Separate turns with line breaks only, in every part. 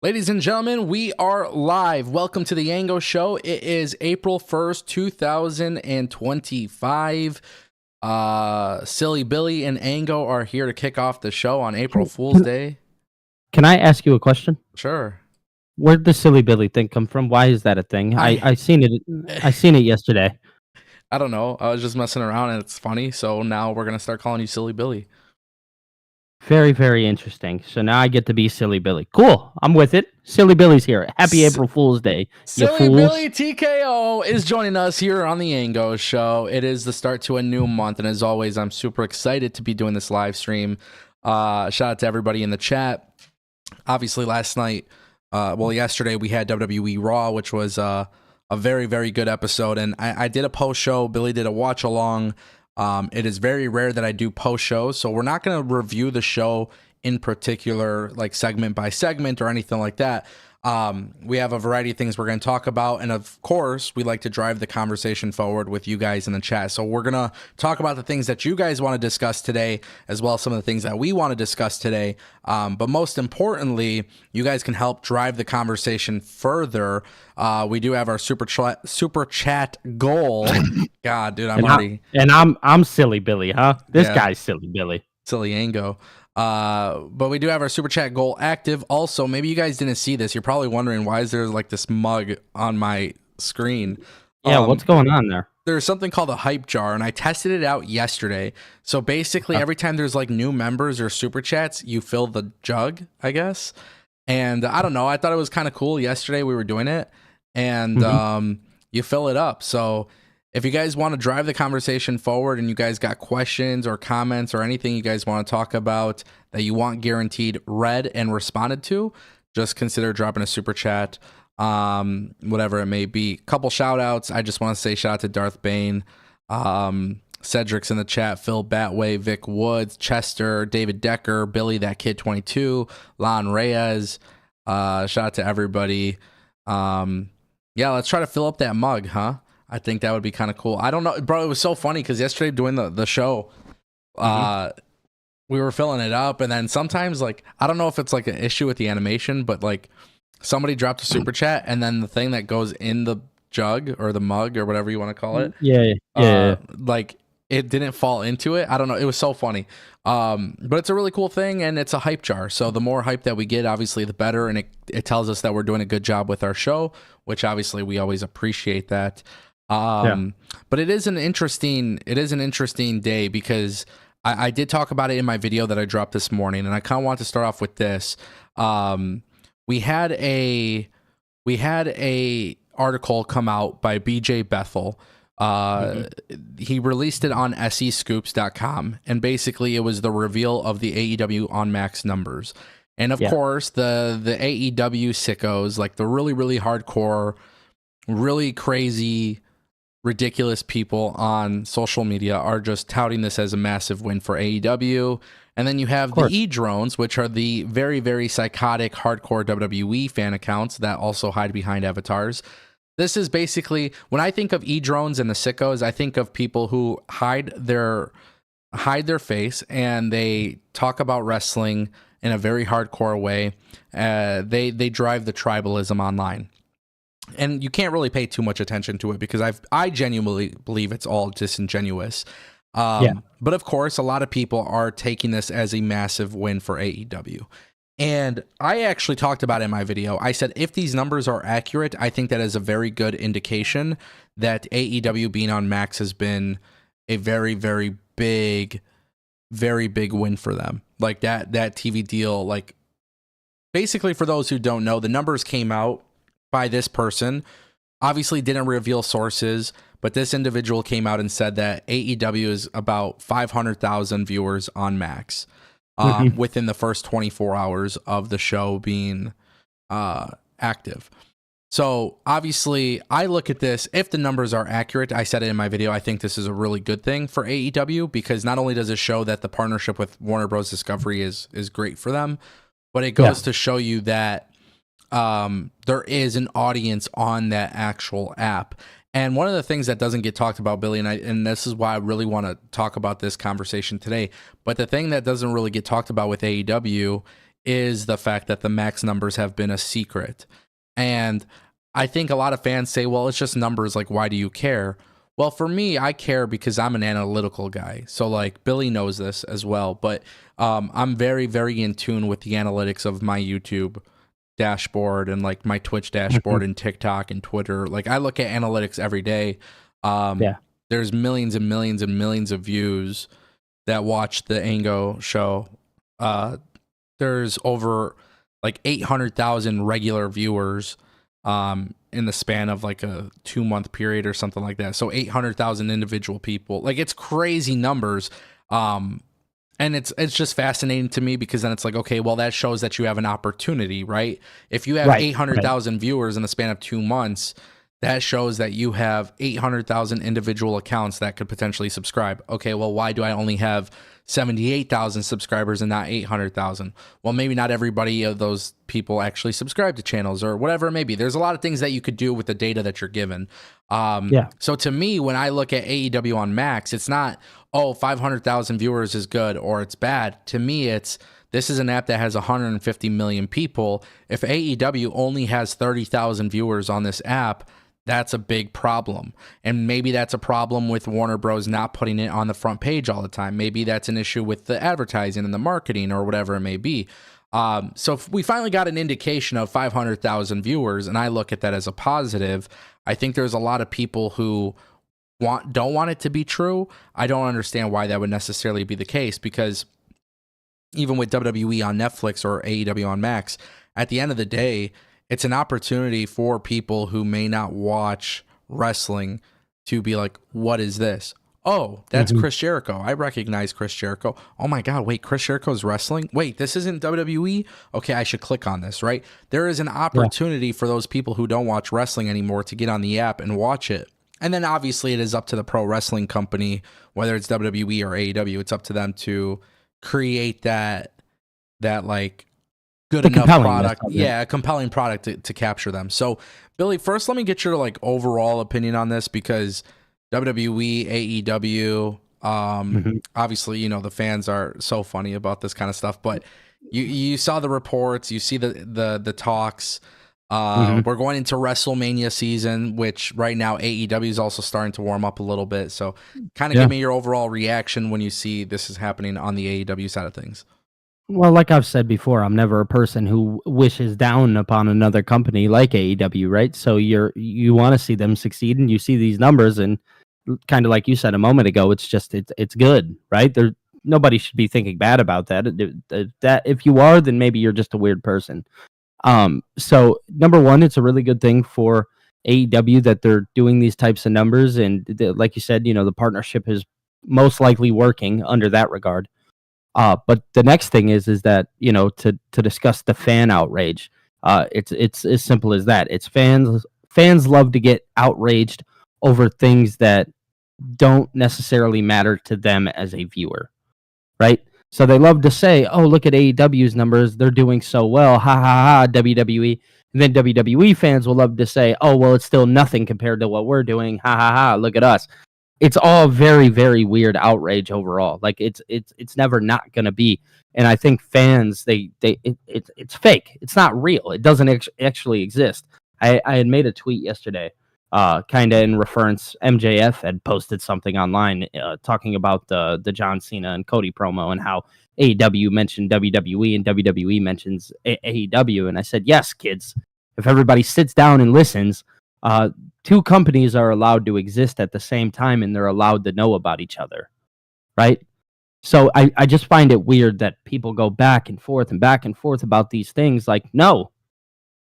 Ladies and gentlemen, we are live. Welcome to the Yango Show. It is April 1st, 2025. Silly Billy and Ango are here to kick off the show on April Fool's Day.
Can I ask you a question?
Sure.
Where'd the Silly Billy thing come from? Why is that a thing? I seen it. I seen it yesterday.
I don't know. I was just messing around and it's funny. So now we're going to start calling you Silly Billy.
Very, very interesting. So now I get to be Silly Billy. Cool. I'm with it. Silly Billy's here. Happy April Fool's Day.
Silly Billy TKO is joining us here on the Ango Show. It is the start to a new month. And as always, I'm super excited to be doing this live stream. Shout out to everybody in the chat. Obviously, yesterday we had WWE Raw, which was a very, very good episode. And I did a post show. Billy did a watch along. It is very rare that I do post shows, so we're not going to review the show in particular, like segment by segment or anything like that. We have a variety of things we're going to talk about, and of course, we like to drive the conversation forward with you guys in the chat. So we're going to talk about the things that you guys want to discuss today, as well as some of the things that we want to discuss today. But most importantly, you guys can help drive the conversation further. We do have our super chat goal. God, dude,
I'm Silly Billy, huh? This guy's Silly Billy.
Silly Ango. But we do have our super chat goal active. Also, maybe you guys didn't see this. You're probably wondering, why is there like this mug on my screen?
Yeah, what's going on there?
There's something called a hype jar, and I tested it out yesterday. So basically, every time there's like new members or super chats, you fill the jug, I guess. And I don't know. I thought it was kind of cool. Yesterday we were doing it, and you fill it up. So if you guys want to drive the conversation forward and you guys got questions or comments or anything you guys want to talk about that you want guaranteed read and responded to, just consider dropping a super chat, whatever it may be. Couple shout outs. I just want to say shout out to Darth Bane, Cedric's in the chat, Phil Batway, Vic Woods, Chester, David Decker, Billy That Kid 22, Lon Reyes. Shout out to everybody. Let's try to fill up that mug, huh? I think that would be kind of cool. I don't know, bro. It was so funny because yesterday doing the show, we were filling it up, and then sometimes, like, I don't know if it's like an issue with the animation, but like somebody dropped a super chat, and then the thing that goes in the jug or the mug or whatever you want to call it, like it didn't fall into it. I don't know. It was so funny. But it's a really cool thing, and it's a hype jar. So the more hype that we get, obviously, the better, and it tells us that we're doing a good job with our show, which obviously we always appreciate that. But it is an interesting day because I did talk about it in my video that I dropped this morning, and I kind of want to start off with this. We had a article come out by BJ Bethel. He released it on SEScoops.com, and basically it was the reveal of the AEW on Max numbers. And of course, the AEW sickos, like the really, really hardcore, really crazy, ridiculous people on social media, are just touting this as a massive win for AEW. And then you have the E-drones, which are the very, very psychotic hardcore WWE fan accounts that also hide behind avatars. This is basically, when I think of E-drones and the sickos, I think of people who hide their face and they talk about wrestling in a very hardcore way. They drive the tribalism online. And you can't really pay too much attention to it because I genuinely believe it's all disingenuous. But of course, a lot of people are taking this as a massive win for AEW. And I actually talked about it in my video. I said, if these numbers are accurate, I think that is a very good indication that AEW being on Max has been a very, very big win for them. Like that TV deal, like basically for those who don't know, the numbers came out by this person, obviously didn't reveal sources, but this individual came out and said that AEW is about 500,000 viewers on Max within the first 24 hours of the show being active. So obviously I look at this, if the numbers are accurate, I said it in my video, I think this is a really good thing for AEW because not only does it show that the partnership with Warner Bros. Discovery is great for them, but it goes to show you that there is an audience on that actual app. And one of the things that doesn't get talked about, Billy, and this is why I really want to talk about this conversation today, but the thing that doesn't really get talked about with AEW is the fact that the max numbers have been a secret. And I think a lot of fans say, well, it's just numbers. Like, why do you care? Well, for me, I care because I'm an analytical guy. So, like, Billy knows this as well. But I'm very, very in tune with the analytics of my YouTube dashboard and, like, my Twitch dashboard and TikTok and Twitter. Like, I look at analytics every day. There's millions and millions and millions of views that watch the Ango show. There's over, like, 800,000 regular viewers in the span of like a 2-month period or something like that. So 800,000 individual people. Like, it's crazy numbers. And it's just fascinating to me because then it's like, okay, well, that shows that you have an opportunity, right? If you have 800,000 viewers in the span of 2 months, that shows that you have 800,000 individual accounts that could potentially subscribe. Okay, well, why do I only have 78,000 subscribers and not 800,000? Well, maybe not everybody of those people actually subscribe to channels or whatever it may be. There's a lot of things that you could do with the data that you're given. So to me, when I look at AEW on Max, it's not, 500,000 viewers is good or it's bad. To me, this is an app that has 150 million people. If AEW only has 30,000 viewers on this app, that's a big problem. And maybe that's a problem with Warner Bros. Not putting it on the front page all the time. Maybe that's an issue with the advertising and the marketing or whatever it may be. So if we finally got an indication of 500,000 viewers, and I look at that as a positive. I think there's a lot of people who don't want it to be true. I don't understand why that would necessarily be the case, because even with WWE on Netflix or AEW on Max, at the end of the day, it's an opportunity for people who may not watch wrestling to be like, what is this? Oh, that's Chris Jericho. I recognize Chris Jericho. Oh my God, wait, Chris Jericho's wrestling? Wait, this isn't WWE? Okay, I should click on this, right? There is an opportunity for those people who don't watch wrestling anymore to get on the app and watch it. And then obviously it is up to the pro wrestling company, whether it's WWE or AEW, it's up to them to create that like good enough product. A compelling product to capture them. So, Billy, first let me get your like overall opinion on this, because WWE, AEW, obviously, you know, the fans are so funny about this kind of stuff, but you saw the reports, you see the talks. We're going into WrestleMania season, which right now AEW is also starting to warm up a little bit. So kind of give me your overall reaction when you see this is happening on the AEW side of things.
Well, like I've said before, I'm never a person who wishes down upon another company like AEW, right? So you want to see them succeed, and you see these numbers, and kind of like you said a moment ago, it's good, right? Nobody should be thinking bad about that. That if you are, then maybe you're just a weird person. So number one, it's a really good thing for AEW that they're doing these types of numbers, and like you said, you know, the partnership is most likely working under that regard. But the next thing is that, you know, to discuss the fan outrage, it's as simple as that. It's fans love to get outraged over things that don't necessarily matter to them as a viewer, right? So they love to say, "Oh, look at AEW's numbers; they're doing so well." Ha ha ha! WWE, and then WWE fans will love to say, "Oh, well, it's still nothing compared to what we're doing." Ha ha ha! Look at us. It's all very, very weird outrage overall. Like it's never not going to be. And I think fans, it's fake. It's not real. It doesn't actually exist. I had made a tweet yesterday, kind of in reference. MJF had posted something online talking about the John Cena and Cody promo and how AEW mentioned WWE and WWE mentions AEW. And I said, yes, kids, if everybody sits down and listens, two companies are allowed to exist at the same time, and they're allowed to know about each other, right? So I just find it weird that people go back and forth about these things. Like, no,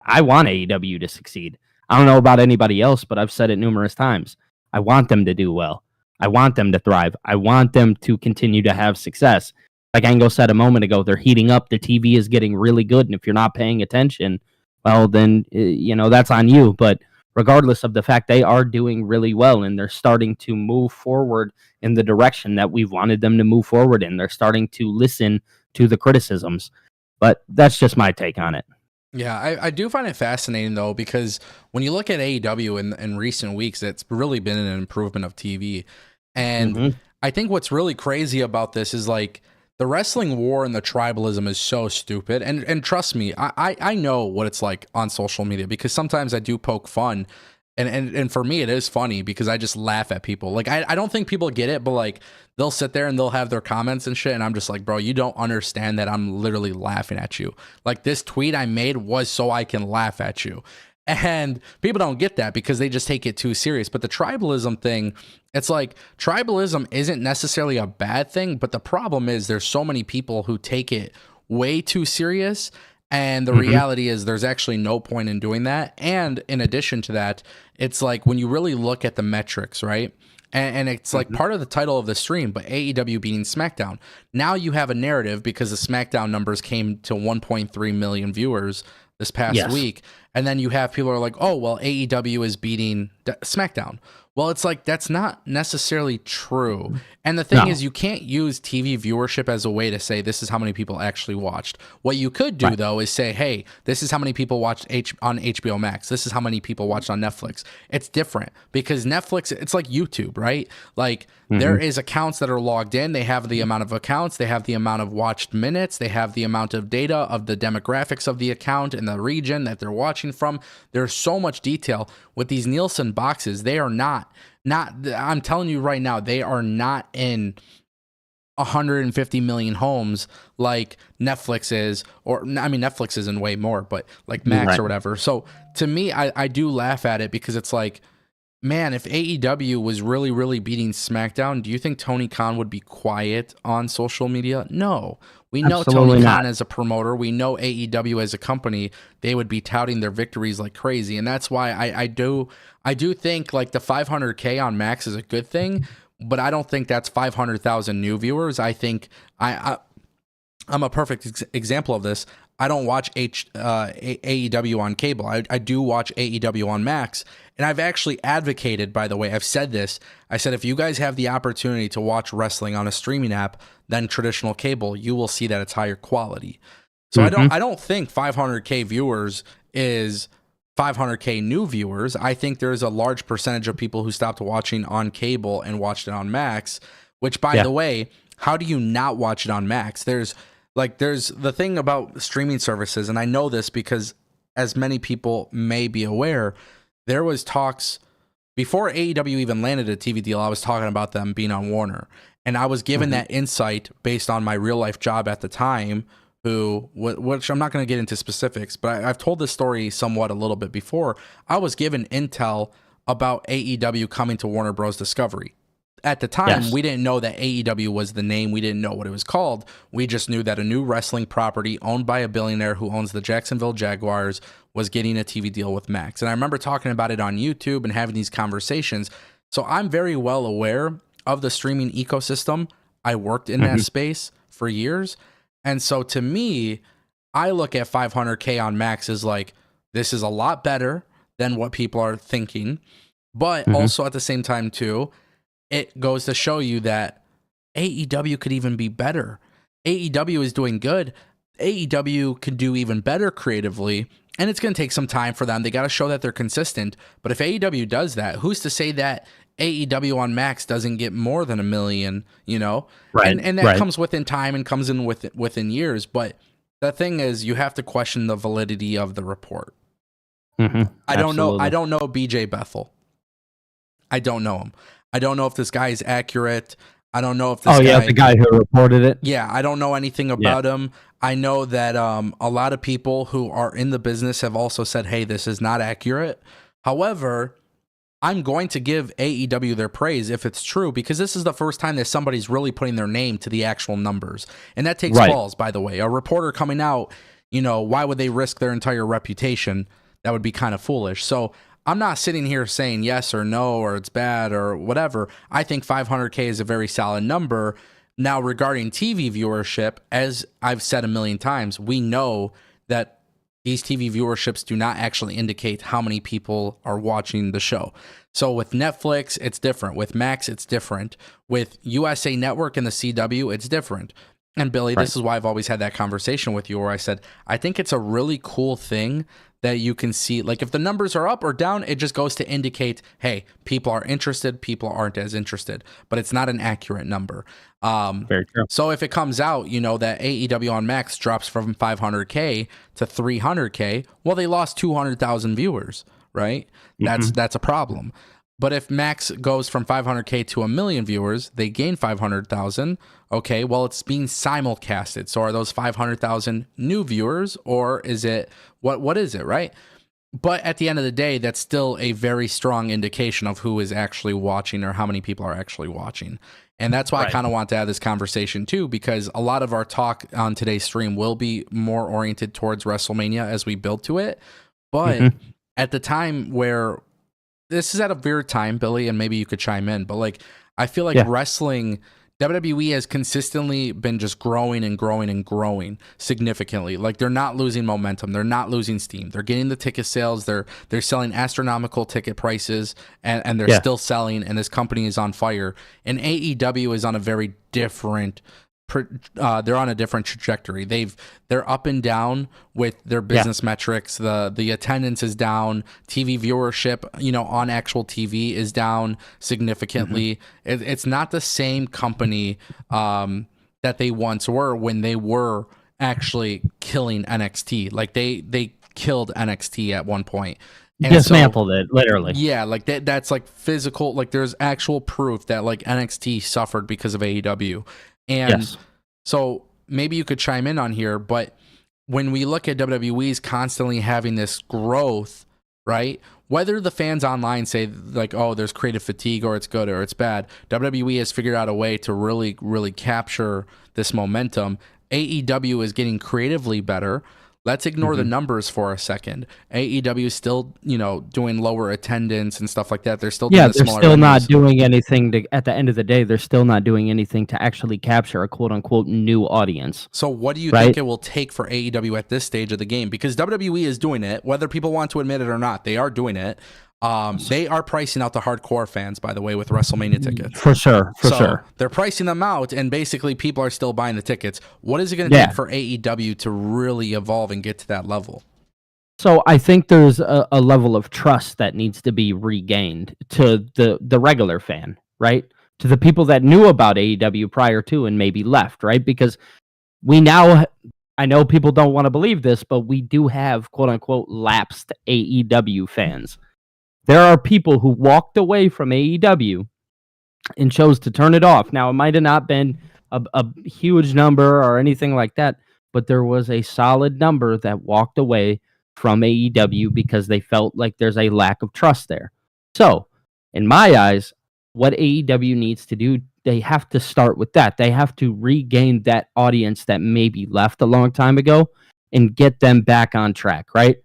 I want AEW to succeed. I don't know about anybody else, but I've said it numerous times. I want them to do well. I want them to thrive. I want them to continue to have success. Like Ango said a moment ago, they're heating up. The TV is getting really good, and if you're not paying attention, well, then, you know, that's on you. But regardless of the fact, they are doing really well, and they're starting to move forward in the direction that we've wanted them to move forward in. They're starting to listen to the criticisms. But that's just my take on it.
Yeah, I do find it fascinating, though, because when you look at AEW in recent weeks, it's really been an improvement of TV. And I think what's really crazy about this is, like, the wrestling war and the tribalism is so stupid. And trust me, I know what it's like on social media, because sometimes I do poke fun. And for me, it is funny because I just laugh at people. Like, I don't think people get it, but like, they'll sit there and they'll have their comments and shit. And I'm just like, bro, you don't understand that I'm literally laughing at you. Like, this tweet I made was so I can laugh at you. And people don't get that because they just take it too serious. But the tribalism thing, it's like, tribalism isn't necessarily a bad thing, but the problem is there's so many people who take it way too serious. And the reality is there's actually no point in doing that. And in addition to that, it's like, when you really look at the metrics, right? And it's like part of the title of the stream, but AEW beating SmackDown. Now you have a narrative because the SmackDown numbers came to 1.3 million viewers this past week. And then you have people who are like, oh, well, AEW is beating SmackDown. Well, it's like, that's not necessarily true. And the thing is, you can't use TV viewership as a way to say this is how many people actually watched. What you could do, though, is say, hey, this is how many people watched on HBO Max. This is how many people watched on Netflix. It's different because Netflix, it's like YouTube, right? Like, there is accounts that are logged in. They have the amount of accounts. They have the amount of watched minutes. They have the amount of data of the demographics of the account and the region that they're watching from. There's so much detail. With these Nielsen boxes, they are not, I'm telling you right now, they are not in 150 million homes like Netflix is, or I mean, Netflix is in way more, but like Max or whatever. So to me, I do laugh at it because it's like, man, if AEW was really, really beating SmackDown, do you think Tony Khan would be quiet on social media? No. We know Tony Khan as a promoter. We know AEW as a company. They would be touting their victories like crazy. And that's why I do think like the 500K on Max is a good thing, but I don't think that's 500,000 new viewers. I think I'm a perfect example of this. I don't watch AEW on cable. I do watch AEW on Max. And I've actually advocated, by the way, I've said this. I said, if you guys have the opportunity to watch wrestling on a streaming app than traditional cable, you will see that it's higher quality. So I don't think 500K viewers is 500K new viewers. I think there's a large percentage of people who stopped watching on cable and watched it on Max, which, by the way, how do you not watch it on Max? There's the thing about streaming services, and I know this because, as many people may be aware, there was talks before AEW even landed a TV deal. I was talking about them being on Warner, and I was given that insight based on my real life job at the time, which I'm not going to get into specifics, but I've told this story somewhat a little bit before. I was given intel about AEW coming to Warner Bros. Discovery. At the time, we didn't know that AEW was the name. We didn't know what it was called. We just knew that a new wrestling property owned by a billionaire who owns the Jacksonville Jaguars was getting a TV deal with Max. And I remember talking about it on YouTube and having these conversations. So I'm very well aware of the streaming ecosystem. I worked in that space for years. And so to me, I look at 500K on Max as like, this is a lot better than what people are thinking. But also at the same time, too, it goes to show you that AEW could even be better. AEW is doing good. AEW could do even better creatively, and it's going to take some time for them. They got to show that they're consistent. But if AEW does that, who's to say that AEW on Max doesn't get more than 1 million, you know?
Right.
And that comes within time and comes in within years. But the thing is, you have to question the validity of the report. I don't know BJ Bethel. I don't know him. I don't know if this guy is accurate. I don't know if this guy...
the guy who reported it.
Yeah, I don't know anything about him. I know that a lot of people who are in the business have also said, hey, this is not accurate. However, I'm going to give AEW their praise if it's true, because this is the first time that somebody's really putting their name to the actual numbers. And that takes balls, by the way. A reporter coming out, you know, why would they risk their entire reputation? That would be kind of foolish. So I'm not sitting here saying yes or no, or it's bad or whatever. I think 500K is a very solid number. Now, regarding TV viewership, as I've said 1 million times, we know that these TV viewerships do not actually indicate how many people are watching the show. So with Netflix, it's different. With Max, it's different. With USA Network and the CW, it's different. And Billy, this is why I've always had that conversation with you where I said, I think it's a really cool thing that you can see, like if the numbers are up or down, it just goes to indicate, hey, people are interested, people aren't as interested, but it's not an accurate number.
Very true.
So if it comes out, you know, that AEW on Max drops from 500K to 300K, well, they lost 200,000 viewers, right? That's a problem. But if Max goes from 500K to 1 million viewers, they gain 500,000. Okay, well, it's being simulcasted. So are those 500,000 new viewers, or is it what is it, right? But at the end of the day, that's still a very strong indication of who is actually watching or how many people are actually watching. And that's why I kind of want to have this conversation too, because a lot of our talk on today's stream will be more oriented towards WrestleMania as we build to it. But at the time where this is at a weird time, Billy, and maybe you could chime in, but like I feel like wrestling, WWE has consistently been just growing and growing and growing significantly. Like they're not losing momentum, they're not losing steam. They're getting the ticket sales, they're selling astronomical ticket prices, and they're still selling. And this company is on fire. And AEW is on a very different. They're on a different trajectory. They're up and down with their business metrics. The attendance is down. TV viewership, you know, on actual TV is down significantly. It's not the same company that they once were when they were actually killing NXT. Like they killed NXT at one point. And
dismantled it, literally.
Yeah, like that's like physical. Like there's actual proof that like NXT suffered because of AEW. And so maybe you could chime in on here, but when we look at WWE's constantly having this growth, right? Whether the fans online say like, oh, there's creative fatigue or it's good or it's bad, WWE has figured out a way to really, really capture this momentum. AEW is getting creatively better. Let's ignore the numbers for a second. AEW is still, you know, doing lower attendance and stuff like that. They're still doing
they're still not doing anything to. At the end of the day, they're still not doing anything to actually capture a quote unquote new audience.
So, what do you think it will take for AEW at this stage of the game? Because WWE is doing it, whether people want to admit it or not. They are doing it. They are pricing out the hardcore fans, by the way, with WrestleMania tickets.
For sure.
They're pricing them out, and basically people are still buying the tickets. What is it going to take for AEW to really evolve and get to that level?
So I think there's a level of trust that needs to be regained to the regular fan, right? To the people that knew about AEW prior to and maybe left, right? Because we now, I know people don't want to believe this, but we do have quote unquote lapsed AEW fans. There are people who walked away from AEW and chose to turn it off. Now, it might have not been a huge number or anything like that, but there was a solid number that walked away from AEW because they felt like there's a lack of trust there. So, in my eyes, what AEW needs to do, they have to start with that. They have to regain that audience that maybe left a long time ago and get them back on track, right?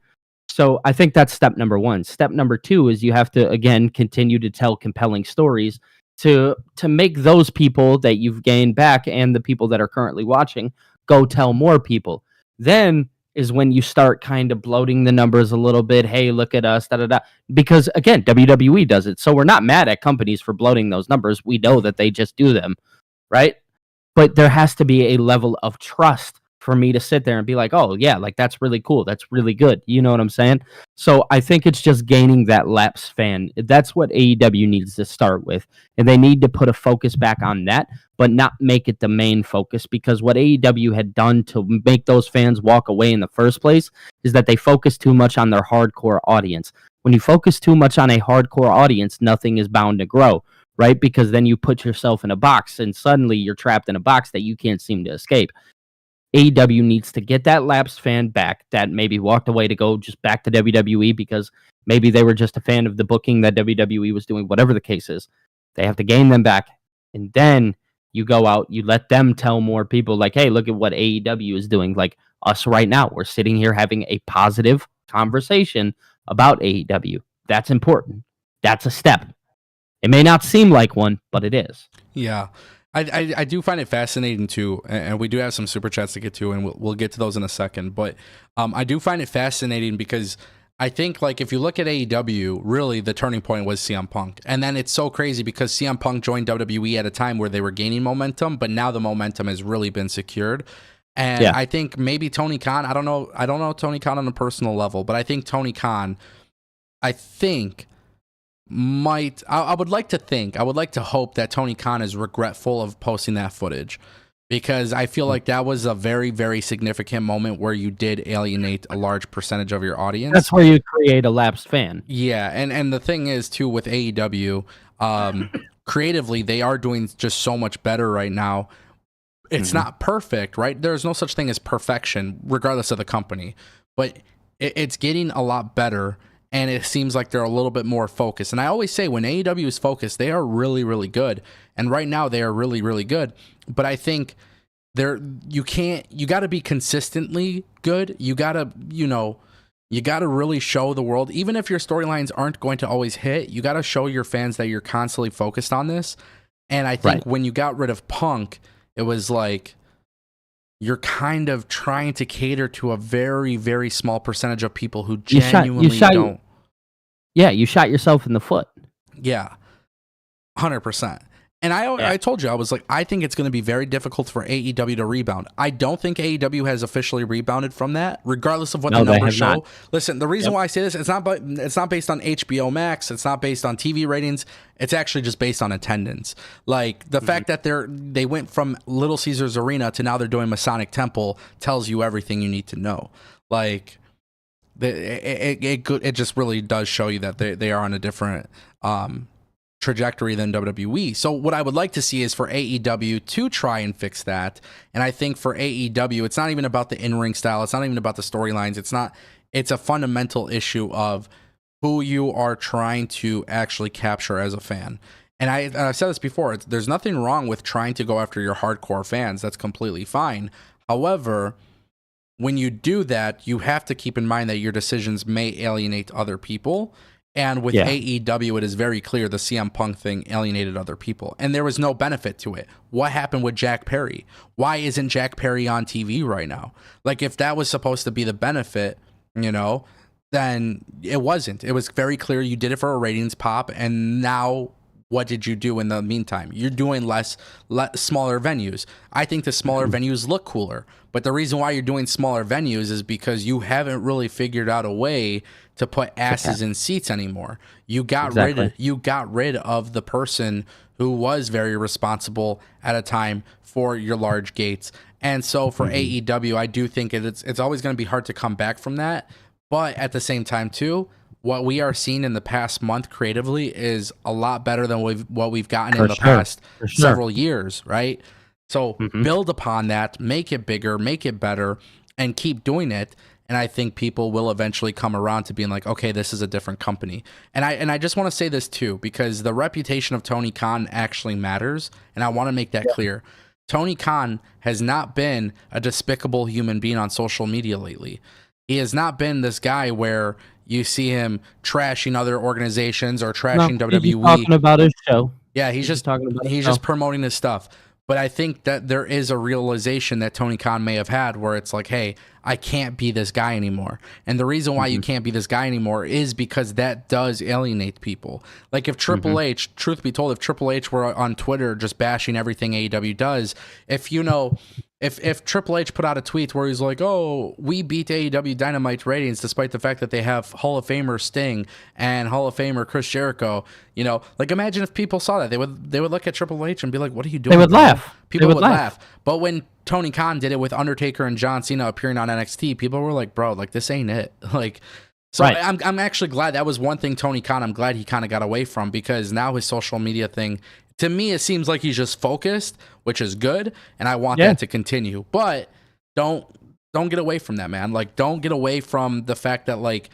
So I think that's step number one. Step number two is you have to, again, continue to tell compelling stories to make those people that you've gained back and the people that are currently watching go tell more people. Then is when you start kind of bloating the numbers a little bit. Hey, look at us, da-da-da. Because, again, WWE does it. So we're not mad at companies for bloating those numbers. We know that they just do them, right? But there has to be a level of trust for me to sit there and be like, oh, yeah, like that's really cool. That's really good. You know what I'm saying? So I think it's just gaining that lapsed fan. That's what AEW needs to start with. And they need to put a focus back on that, but not make it the main focus, because what AEW had done to make those fans walk away in the first place is that they focused too much on their hardcore audience. When you focus too much on a hardcore audience, nothing is bound to grow, right? Because then you put yourself in a box and suddenly you're trapped in a box that you can't seem to escape. AEW needs to get that lapsed fan back that maybe walked away to go just back to WWE because maybe they were just a fan of the booking that WWE was doing, whatever the case is. They have to gain them back. And then you go out, you let them tell more people like, hey, look at what AEW is doing. Like us right now, we're sitting here having a positive conversation about AEW. That's important. That's a step. It may not seem like one, but it is.
Yeah. I do find it fascinating too, and we do have some super chats to get to, and we'll get to those in a second. But I do find it fascinating because I think like if you look at AEW, really the turning point was CM Punk. And then it's so crazy because CM Punk joined WWE at a time where they were gaining momentum, but now the momentum has really been secured. And I think maybe Tony Khan, I don't know Tony Khan on a personal level, but I think Tony Khan, I would like to hope that Tony Khan is regretful of posting that footage, because I feel like that was a very, very significant moment where you did alienate a large percentage of your audience.
That's where you create a lapsed fan.
Yeah, and the thing is, too, with AEW, creatively, they are doing just so much better right now. It's not perfect, right? There's no such thing as perfection, regardless of the company. But it's getting a lot better, and it seems like they're a little bit more focused. And I always say, when AEW is focused, they are really, really good. And right now, they are really, really good. But I think you got to be consistently good. You got to really show the world, even if your storylines aren't going to always hit, you got to show your fans that you're constantly focused on this. And I think when you got rid of Punk, it was like you're kind of trying to cater to a very, very small percentage of people who genuinely don't.
Yeah, you shot yourself in the foot.
Yeah, 100%. And I told you, I was like, I think it's going to be very difficult for AEW to rebound. I don't think AEW has officially rebounded from that, regardless of what the numbers show. Not. Listen, the reason why I say this, it's not based on HBO Max. It's not based on TV ratings. It's actually just based on attendance. Like the fact that they went from Little Caesars Arena to now they're doing Masonic Temple tells you everything you need to know. Like it just really does show you that they are on a different trajectory than WWE. So what I would like to see is for AEW to try and fix that. And I think for AEW, it's not even about the in-ring style. It's not even about the storylines. It's a fundamental issue of who you are trying to actually capture as a fan. And I've said this before, there's nothing wrong with trying to go after your hardcore fans. That's completely fine. However, when you do that, you have to keep in mind that your decisions may alienate other people. And with AEW, it is very clear the CM Punk thing alienated other people. And there was no benefit to it. What happened with Jack Perry? Why isn't Jack Perry on TV right now? Like, if that was supposed to be the benefit, then it wasn't. It was very clear you did it for a ratings pop. And now what did you do in the meantime? You're doing smaller venues. I think the smaller venues look cooler. But the reason why you're doing smaller venues is because you haven't really figured out a way to put asses in seats anymore. You got rid of the person who was very responsible at a time for your large gates. And so for AEW, I do think it's always going to be hard to come back from that. But at the same time, too, what we are seeing in the past month creatively is a lot better than what we've gotten in the past several years, right? So build upon that, make it bigger, make it better, and keep doing it. And I think people will eventually come around to being like, okay, this is a different company. And I just want to say this too, because the reputation of Tony Khan actually matters. And I want to make that clear. Tony Khan has not been a despicable human being on social media lately. He has not been this guy where you see him trashing other organizations or trashing WWE.
He's just talking about his show.
Yeah, he's just promoting his stuff. But I think that there is a realization that Tony Khan may have had where it's like, hey, I can't be this guy anymore. And the reason why you can't be this guy anymore is because that does alienate people. Like if Triple H, truth be told, if Triple H were on Twitter just bashing everything AEW does, if Triple H put out a tweet where he's like, oh, we beat AEW Dynamite ratings despite the fact that they have Hall of Famer Sting and Hall of Famer Chris Jericho, like imagine if people saw that. They would look at Triple H and be like, what are you doing?
They would laugh.
People would laugh. But when Tony Khan did it with Undertaker and John Cena appearing on NXT, people were like, bro, like this ain't it. Like, so I'm actually glad that was one thing Tony Khan, I'm glad he kind of got away from, because now his social media thing, to me, it seems like he's just focused, which is good, and I want that to continue. But don't get away from that, man. Like, don't get away from the fact that, like,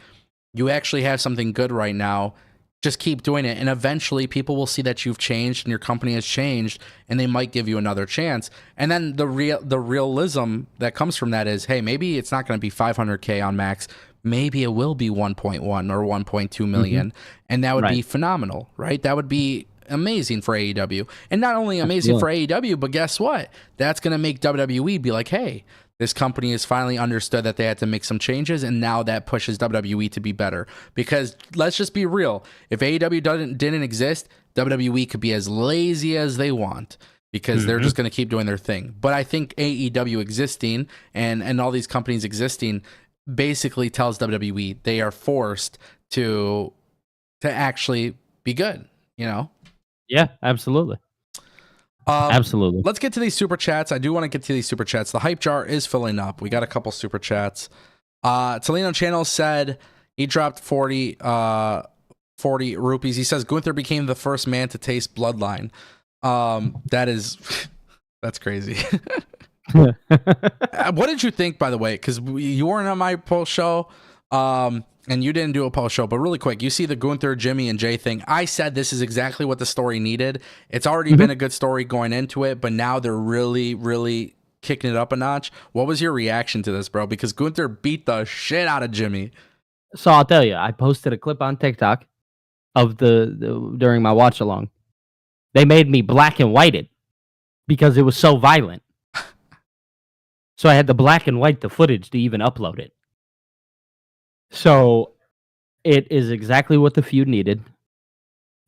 you actually have something good right now. Just keep doing it, and eventually people will see that you've changed and your company has changed, and they might give you another chance. And then the realism that comes from that is, hey, maybe it's not going to be 500K on Max. Maybe it will be 1.1 or 1.2 million, and that would be phenomenal, right? That would be amazing for AEW. And not only amazing for AEW, but guess what? That's going to make WWE be like, hey, this company has finally understood that they had to make some changes, and now that pushes WWE to be better. Because let's just be real, if AEW didn't exist, WWE could be as lazy as they want, because they're just going to keep doing their thing. But I think AEW existing and all these companies existing basically tells WWE they are forced to actually be good, you know?
Yeah, absolutely. Absolutely.
Let's get to these super chats. I do want to get to these super chats. The hype jar is filling up. We got a couple super chats. Tolino Channel said he dropped 40 rupees. He says Gunther became the first man to taste bloodline. That's crazy. What did you think, by the way? Because you weren't on my post show, and you didn't do a post show, but really quick, you see the Gunther, Jimmy, and Jay thing. I said this is exactly what the story needed. It's already been a good story going into it, but now they're really, really kicking it up a notch. What was your reaction to this, bro? Because Gunther beat the shit out of Jimmy.
So I'll tell you, I posted a clip on TikTok of the during my watch along. They made me black and white it because it was so violent. So I had to black and white the footage to even upload it. So it is exactly what the feud needed.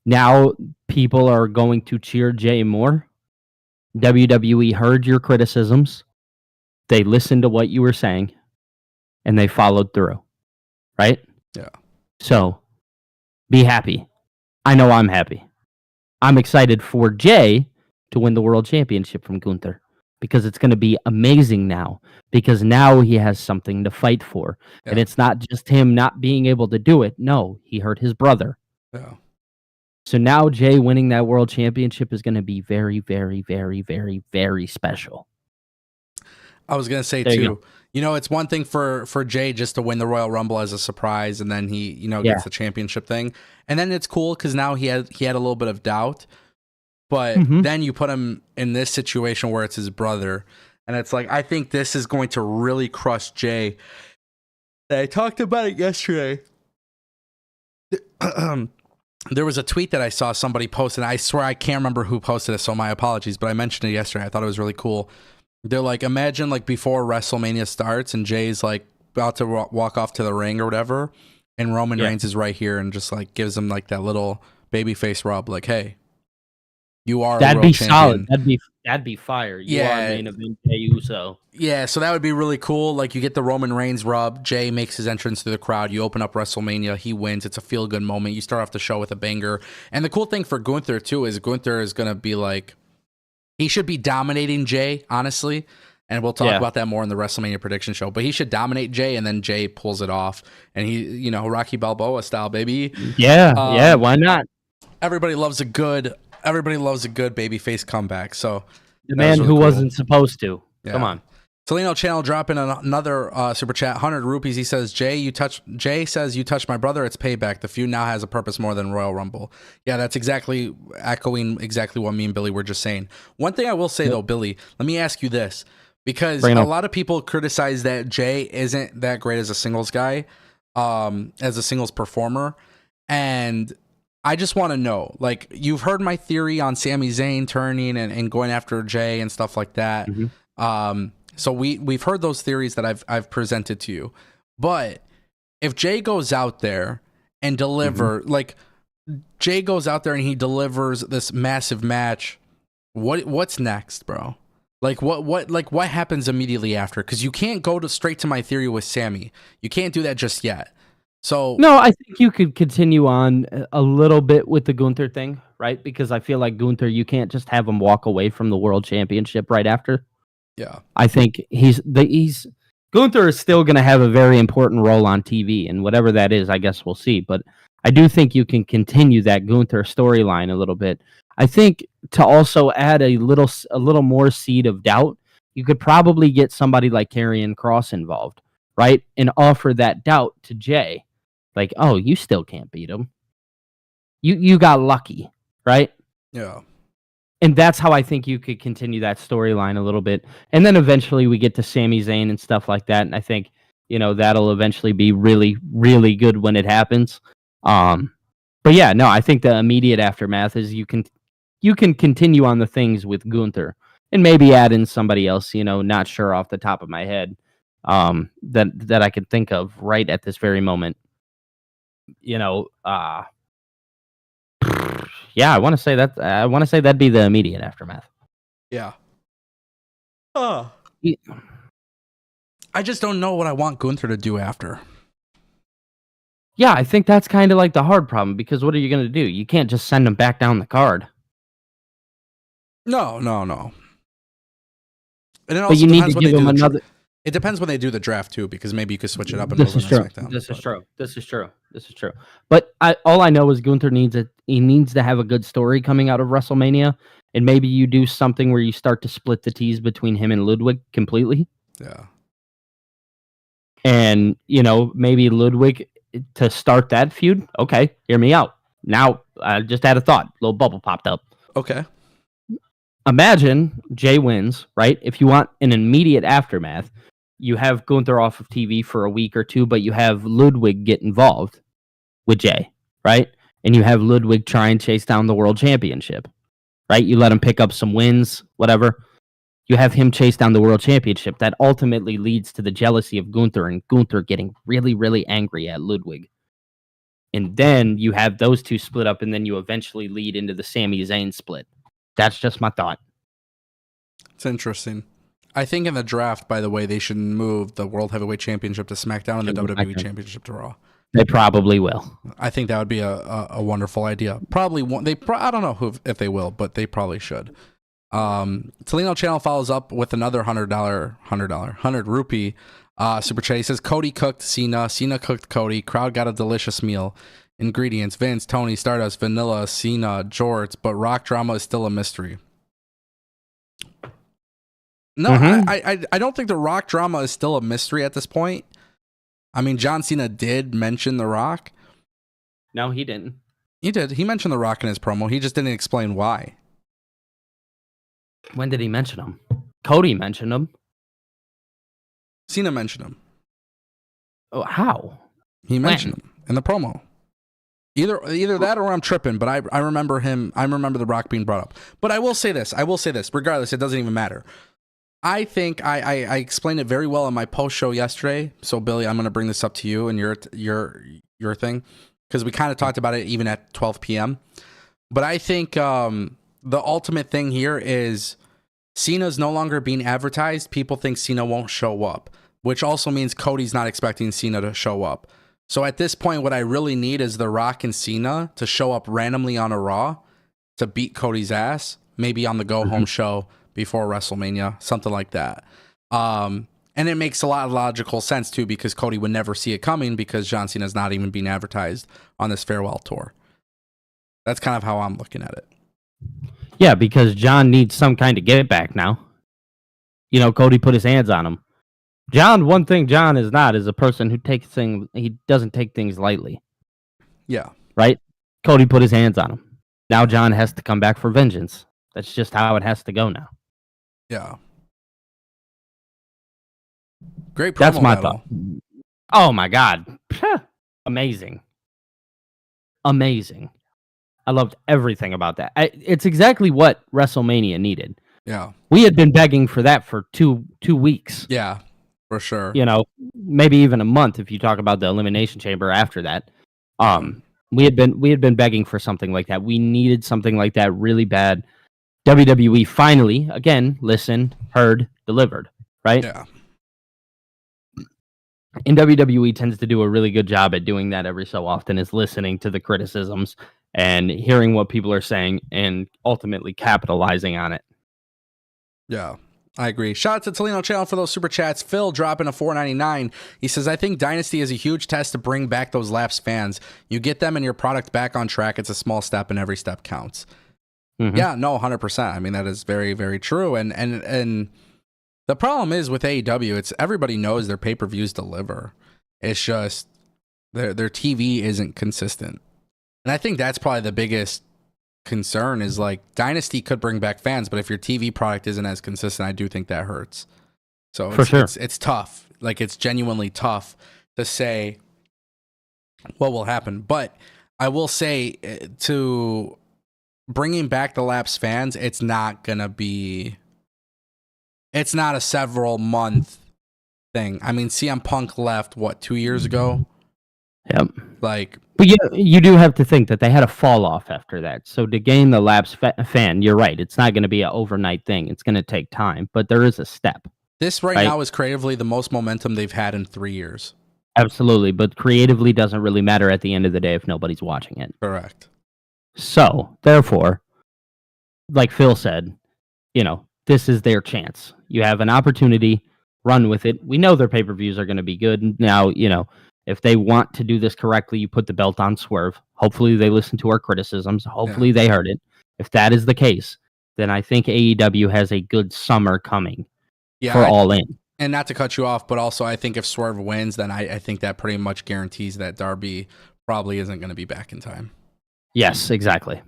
Now people are going to cheer Jay more. WWE heard your criticisms. They listened to what you were saying, and they followed through. Right?
Yeah.
So be happy. I know I'm happy. I'm excited for Jay to win the world championship from Gunther, because it's going to be amazing now, because now he has something to fight for. Yeah. And it's not just him not being able to do it. No, he hurt his brother.
Yeah.
So now Jay winning that world championship is going to be very, very, very, very, very special.
I was going to say, too, it's one thing for Jay just to win the Royal Rumble as a surprise, and then he, gets the championship thing. And then it's cool because now he had a little bit of doubt. But then you put him in this situation where it's his brother. And it's like, I think this is going to really crush Jay. I talked about it yesterday. There was a tweet that I saw somebody post, and I swear I can't remember who posted it, so my apologies. But I mentioned it yesterday. I thought it was really cool. They're like, imagine like before WrestleMania starts and Jay's like about to walk off to the ring or whatever. And Roman Reigns is right here and just like gives him like that little baby face rub. Like, hey. You are
that'd
a world
be
champion.
Solid. That'd be fire. You are main event Uso.
Yeah, so that would be really cool. Like you get the Roman Reigns rub. Jay makes his entrance through the crowd. You open up WrestleMania. He wins. It's a feel good moment. You start off the show with a banger. And the cool thing for Gunther too is Gunther is gonna be like, he should be dominating Jay, honestly. And we'll talk about that more in the WrestleMania prediction show. But he should dominate Jay, and then Jay pulls it off. And he, Rocky Balboa style, baby.
Yeah, why not?
Everybody loves a good babyface comeback. So
the man really who wasn't supposed to. Yeah. Come on.
Tolino Channel dropping another super chat, 100 rupees. He says, Jay says you touched my brother. It's payback. The feud now has a purpose more than Royal Rumble. Yeah, that's exactly echoing exactly what me and Billy were just saying. One thing I will say though, Billy, let me ask you this, because a lot of people criticize that Jay isn't that great as a singles guy, as a singles performer. And I just want to know, like, you've heard my theory on Sami Zayn turning and going after Jay and stuff like that. So we've heard those theories that I've presented to you. But if Jay goes out there and Jay goes out there and he delivers this massive match, what's next, bro? Like what happens immediately after? Because you can't go straight to my theory with Sami. You can't do that just yet. So
no, I think you could continue on a little bit with the Gunther thing, right? Because I feel like Gunther, you can't just have him walk away from the world championship right after.
Yeah,
I think Gunther is still going to have a very important role on TV, and whatever that is, I guess we'll see. But I do think you can continue that Gunther storyline a little bit. I think to also add a little more seed of doubt, you could probably get somebody like Karrion Kross involved, right, and offer that doubt to Jay. Like, oh, you still can't beat him. You got lucky, right?
Yeah.
And that's how I think you could continue that storyline a little bit. And then eventually we get to Sami Zayn and stuff like that. And I think, that'll eventually be really, really good when it happens. But yeah, no, I think the immediate aftermath is you can continue on the things with Gunther and maybe add in somebody else, not sure off the top of my head, that I could think of right at this very moment. Yeah, I want to say that. I want to say that'd be the immediate aftermath.
Yeah. I just don't know what I want Gunther to do after.
Yeah, I think that's kind of like the hard problem, because what are you going to do? You can't just send him back down the card.
No. And it also depends when they do another. It depends when they do the draft too, because maybe you could switch it up and move him to SmackDown.
This is true. But all I know is Gunther needs to have a good story coming out of WrestleMania, and maybe you do something where you start to split the tease between him and Ludwig completely.
Yeah.
And maybe Ludwig to start that feud. Okay, hear me out. Now I just had a thought. A little bubble popped up.
Okay.
Imagine Jay wins, right? If you want an immediate aftermath, you have Gunther off of TV for a week or two, but you have Ludwig get involved with Jay, right? And you have Ludwig try and chase down the world championship, right? You let him pick up some wins, whatever. You have him chase down the world championship. That ultimately leads to the jealousy of Gunther, and Gunther getting really, really angry at Ludwig. And then you have those two split up, and then you eventually lead into the Sami Zayn split. That's just my thought.
It's interesting. I think in the draft, by the way, they should move the World Heavyweight Championship to SmackDown and the WWE Championship to Raw.
They probably will.
I think that would be a wonderful idea. Probably won't. I don't know if they will, but they probably should. Tolino Channel follows up with another $100 rupee super chat. He says Cody cooked Cena cooked Cody. Crowd got a delicious meal. Ingredients: Vince, Tony, Stardust, Vanilla, Cena, Jorts, but Rock drama is still a mystery. No, I don't think the Rock drama is still a mystery at this point. I mean, John Cena did mention the Rock.
No, he didn't.
He did. He mentioned the Rock in his promo. He just didn't explain why.
When did he mention him? Cody mentioned him.
Cena mentioned him.
Oh, how?
He mentioned him in the promo. Either that or I'm tripping, but I remember him. I remember the Rock being brought up. But I will say this. Regardless, it doesn't even matter. I think I explained it very well in my post show yesterday. So Billy, I'm going to bring this up to you and your thing, because we kind of talked about it even at 12 p.m. But I think the ultimate thing here is Cena's no longer being advertised. People think Cena won't show up, which also means Cody's not expecting Cena to show up. So at this point, what I really need is The Rock and Cena to show up randomly on a Raw to beat Cody's ass, maybe on the go-home show before WrestleMania, something like that. And it makes a lot of logical sense, too, because Cody would never see it coming because John Cena's not even being advertised on this farewell tour. That's kind of how I'm looking at it.
Yeah, because John needs some kind of get back now. Cody put his hands on him. One thing John is not is a person who he doesn't take things lightly.
Yeah.
Right? Cody put his hands on him. Now John has to come back for vengeance. That's just how it has to go now.
Yeah. Great promo.
That's my thought. Oh my God. Amazing. I loved everything about that. It's exactly what WrestleMania needed.
Yeah. We
had been begging for that for two weeks.
Yeah, for sure.
Maybe even a month if you talk about the Elimination Chamber after that. We had been begging for something like that. We needed something like that really bad. WWE finally, again, listened, heard, delivered, right?
Yeah.
And WWE tends to do a really good job at doing that every so often, is listening to the criticisms and hearing what people are saying and ultimately capitalizing on it.
Yeah, I agree. Shout out to Tolino Channel for those super chats. Phil dropping a $4.99. He says, I think Dynasty is a huge test to bring back those lapsed fans. You get them and your product back on track. It's a small step and every step counts. Mm-hmm. Yeah, no, 100%. I mean, that is very, very true. And the problem is with AEW, it's everybody knows their pay-per-views deliver. It's just their TV isn't consistent. And I think that's probably the biggest concern is like Dynasty could bring back fans, but if your TV product isn't as consistent, I do think that hurts. So it's tough. Like, it's genuinely tough to say what will happen. But I will say, to bringing back the lapsed fans, it's not going to be it's not a several month thing. I mean, CM Punk left, 2 years ago?
Yep.
Like,
but you do have to think that they had a fall off after that. So to gain the lapsed fan, you're right. It's not going to be an overnight thing. It's going to take time, but there is a step.
This right now is creatively the most momentum they've had in 3 years.
Absolutely, but creatively doesn't really matter at the end of the day if nobody's watching it.
Correct.
So, therefore, like Phil said, this is their chance. You have an opportunity, run with it. We know their pay-per-views are going to be good. Now, if they want to do this correctly, you put the belt on Swerve. Hopefully they listen to our criticisms. Hopefully they heard it. If that is the case, then I think AEW has a good summer coming for All In.
And not to cut you off, but also I think if Swerve wins, then I think that pretty much guarantees that Darby probably isn't going to be back in time.
Yes, exactly.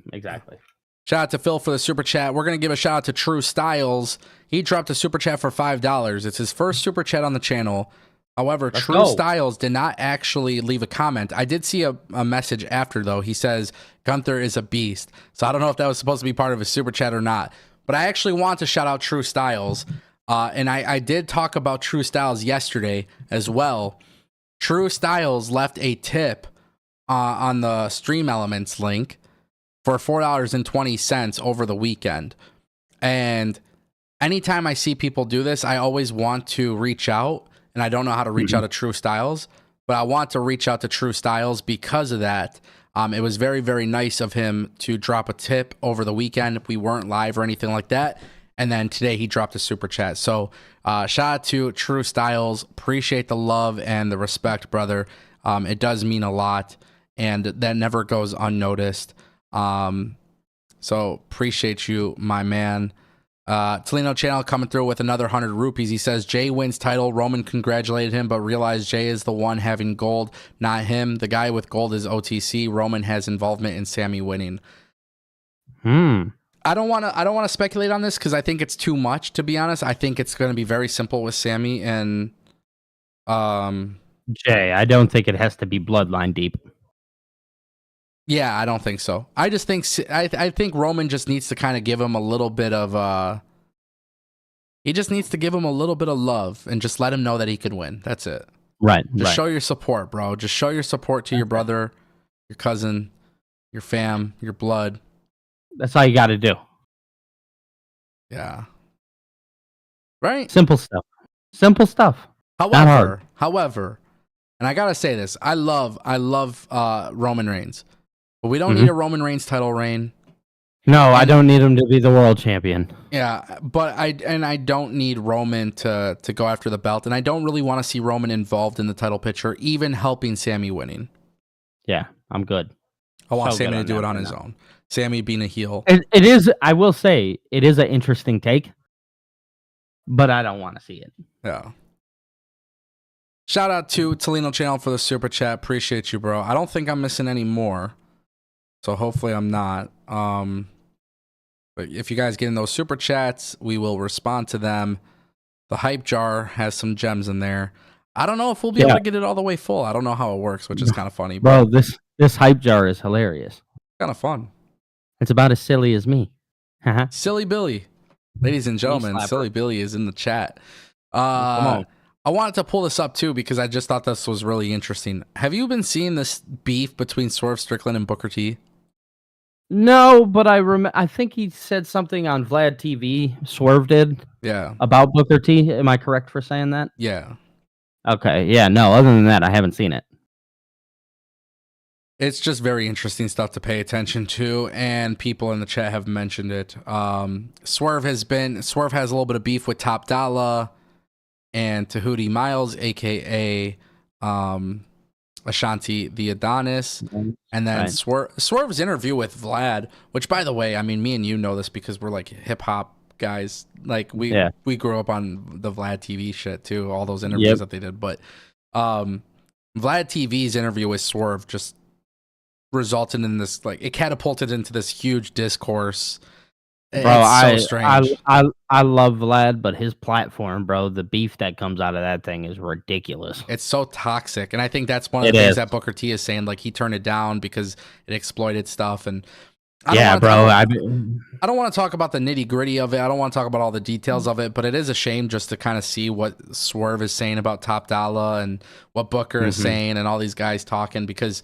Shout out to Phil for the super chat. We're going to give a shout out to True Styles. He dropped a super chat for $5. It's his first super chat on the channel. However, True Styles did not actually leave a comment. I did see a message after, though. He says, Gunther is a beast. So I don't know if that was supposed to be part of his super chat or not. But I actually want to shout out True Styles. And I did talk about True Styles yesterday as well. True Styles left a tip on the Stream Elements link for $4.20 over the weekend. And anytime I see people do this, I always want to reach out. And I don't know how to reach out to True Styles, but I want to reach out to True Styles because of that. It was very, very nice of him to drop a tip over the weekend. We weren't live or anything like that. And then today he dropped a super chat. So shout out to True Styles. Appreciate the love and the respect, brother. It does mean a lot, and that never goes unnoticed. So appreciate you, my man. Tolino Channel coming through with another 100 rupees. He says, Jay wins title. Roman congratulated him, but realized Jay is the one having gold, not him. The guy with gold is OTC. Roman has involvement in Sammy winning. I don't want to speculate on this because I think it's too much, to be honest. I think it's going to be very simple with Sammy and
Jay. I don't think it has to be bloodline deep.
Yeah, I don't think so. I just think I think Roman just needs to kind of give him a little bit of he just needs to give him a little bit of love and just let him know that he can win. That's it.
Right.
Just show your support, bro. Just show your support to your brother, your cousin, your fam, your blood.
That's all you got to do.
Yeah. Right?
Simple stuff.
However, and I got to say this, I love Roman Reigns. But we don't need a Roman Reigns title reign.
No, I don't need him to be the world champion.
Yeah, but I don't need Roman to go after the belt, and I don't really want to see Roman involved in the title picture, even helping Sammy winning.
Yeah, I'm good.
I want Sammy to do it on his own. Sammy being a heel.
It is, I will say, it is an interesting take, but I don't want to see it.
Yeah. Shout out to Tolino Channel for the super chat. Appreciate you, bro. I don't think I'm missing any more, so hopefully I'm not. But if you guys get in those super chats, we will respond to them. The hype jar has some gems in there. I don't know if we'll be able to get it all the way full. I don't know how it works, which is kind of funny.
Bro, this hype jar is hilarious.
Kind of fun.
It's about as silly as me.
Silly Billy. Ladies and gentlemen, Silly Billy is in the chat. Come on. I wanted to pull this up too because I just thought this was really interesting. Have you been seeing this beef between Swerve Strickland and Booker T?
No, but I think he said something on Vlad TV. Swerve did.
Yeah.
About Booker T. Am I correct for saying that?
Yeah.
Okay. Yeah. No. Other than that, I haven't seen it.
It's just very interesting stuff to pay attention to, and people in the chat have mentioned it. Swerve has a little bit of beef with Top Dollar and Tahuti Miles, aka Ashanti the Adonis, and then Swerve's interview with Vlad, which, by the way, I mean, me and you know this because we're like hip hop guys. Like we grew up on the Vlad TV shit too, all those interviews that they did. But Vlad TV's interview with Swerve just resulted in this, like, it catapulted into this huge discourse.
Bro,
it's so strange.
I love Vlad, but his platform, bro, the beef that comes out of that thing is ridiculous.
It's so toxic, and I think that's one of the things that Booker T is saying. Like, he turned it down because it exploited stuff, and
Yeah, bro.
I don't want to talk about the nitty gritty of it. I don't want to talk about all the details of it, but it is a shame just to kind of see what Swerve is saying about Top Dollar and what Booker is saying and all these guys talking, because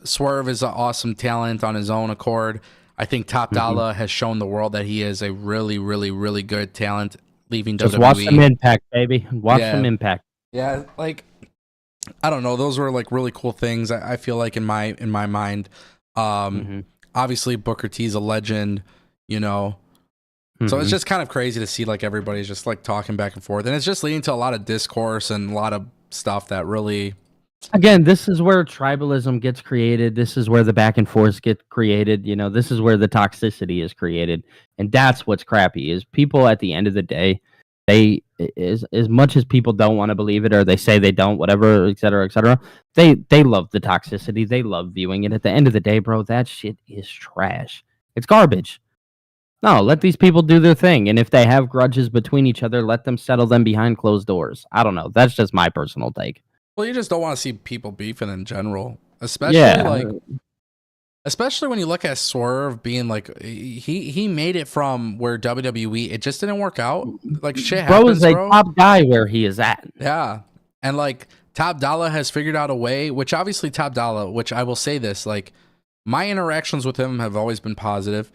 Swerve is an awesome talent on his own accord. I think Top Dollar has shown the world that he is a really, really, really good talent leaving
just
WWE.
Watch some Impact, baby. Watch some Impact.
Yeah, like, I don't know. Those were like really cool things. I feel like in my mind. Obviously, Booker T's a legend, you know. So it's just kind of crazy to see like everybody's just like talking back and forth, and it's just leading to a lot of discourse and a lot of stuff that really.
Again, this is where tribalism gets created. This is where the back and forth get created. You know, this is where the toxicity is created, and that's what's crappy. Is people at the end of the day, they as much as people don't want to believe it, or they say they don't, whatever, et cetera, they love the toxicity. They love viewing it. At the end of the day, bro, that shit is trash. It's garbage. No, let these people do their thing. And if they have grudges between each other, let them settle them behind closed doors. I don't know. That's just my personal take.
Well, you just don't want to see people beefing in general, especially especially when you look at Swerve being like he made it from where WWE, it just didn't work out. Like shit happens,
bro. Is a top guy where he is at.
Yeah, and like Top Dollar has figured out a way, which obviously Top Dollar, which I will say this, like my interactions with him have always been positive.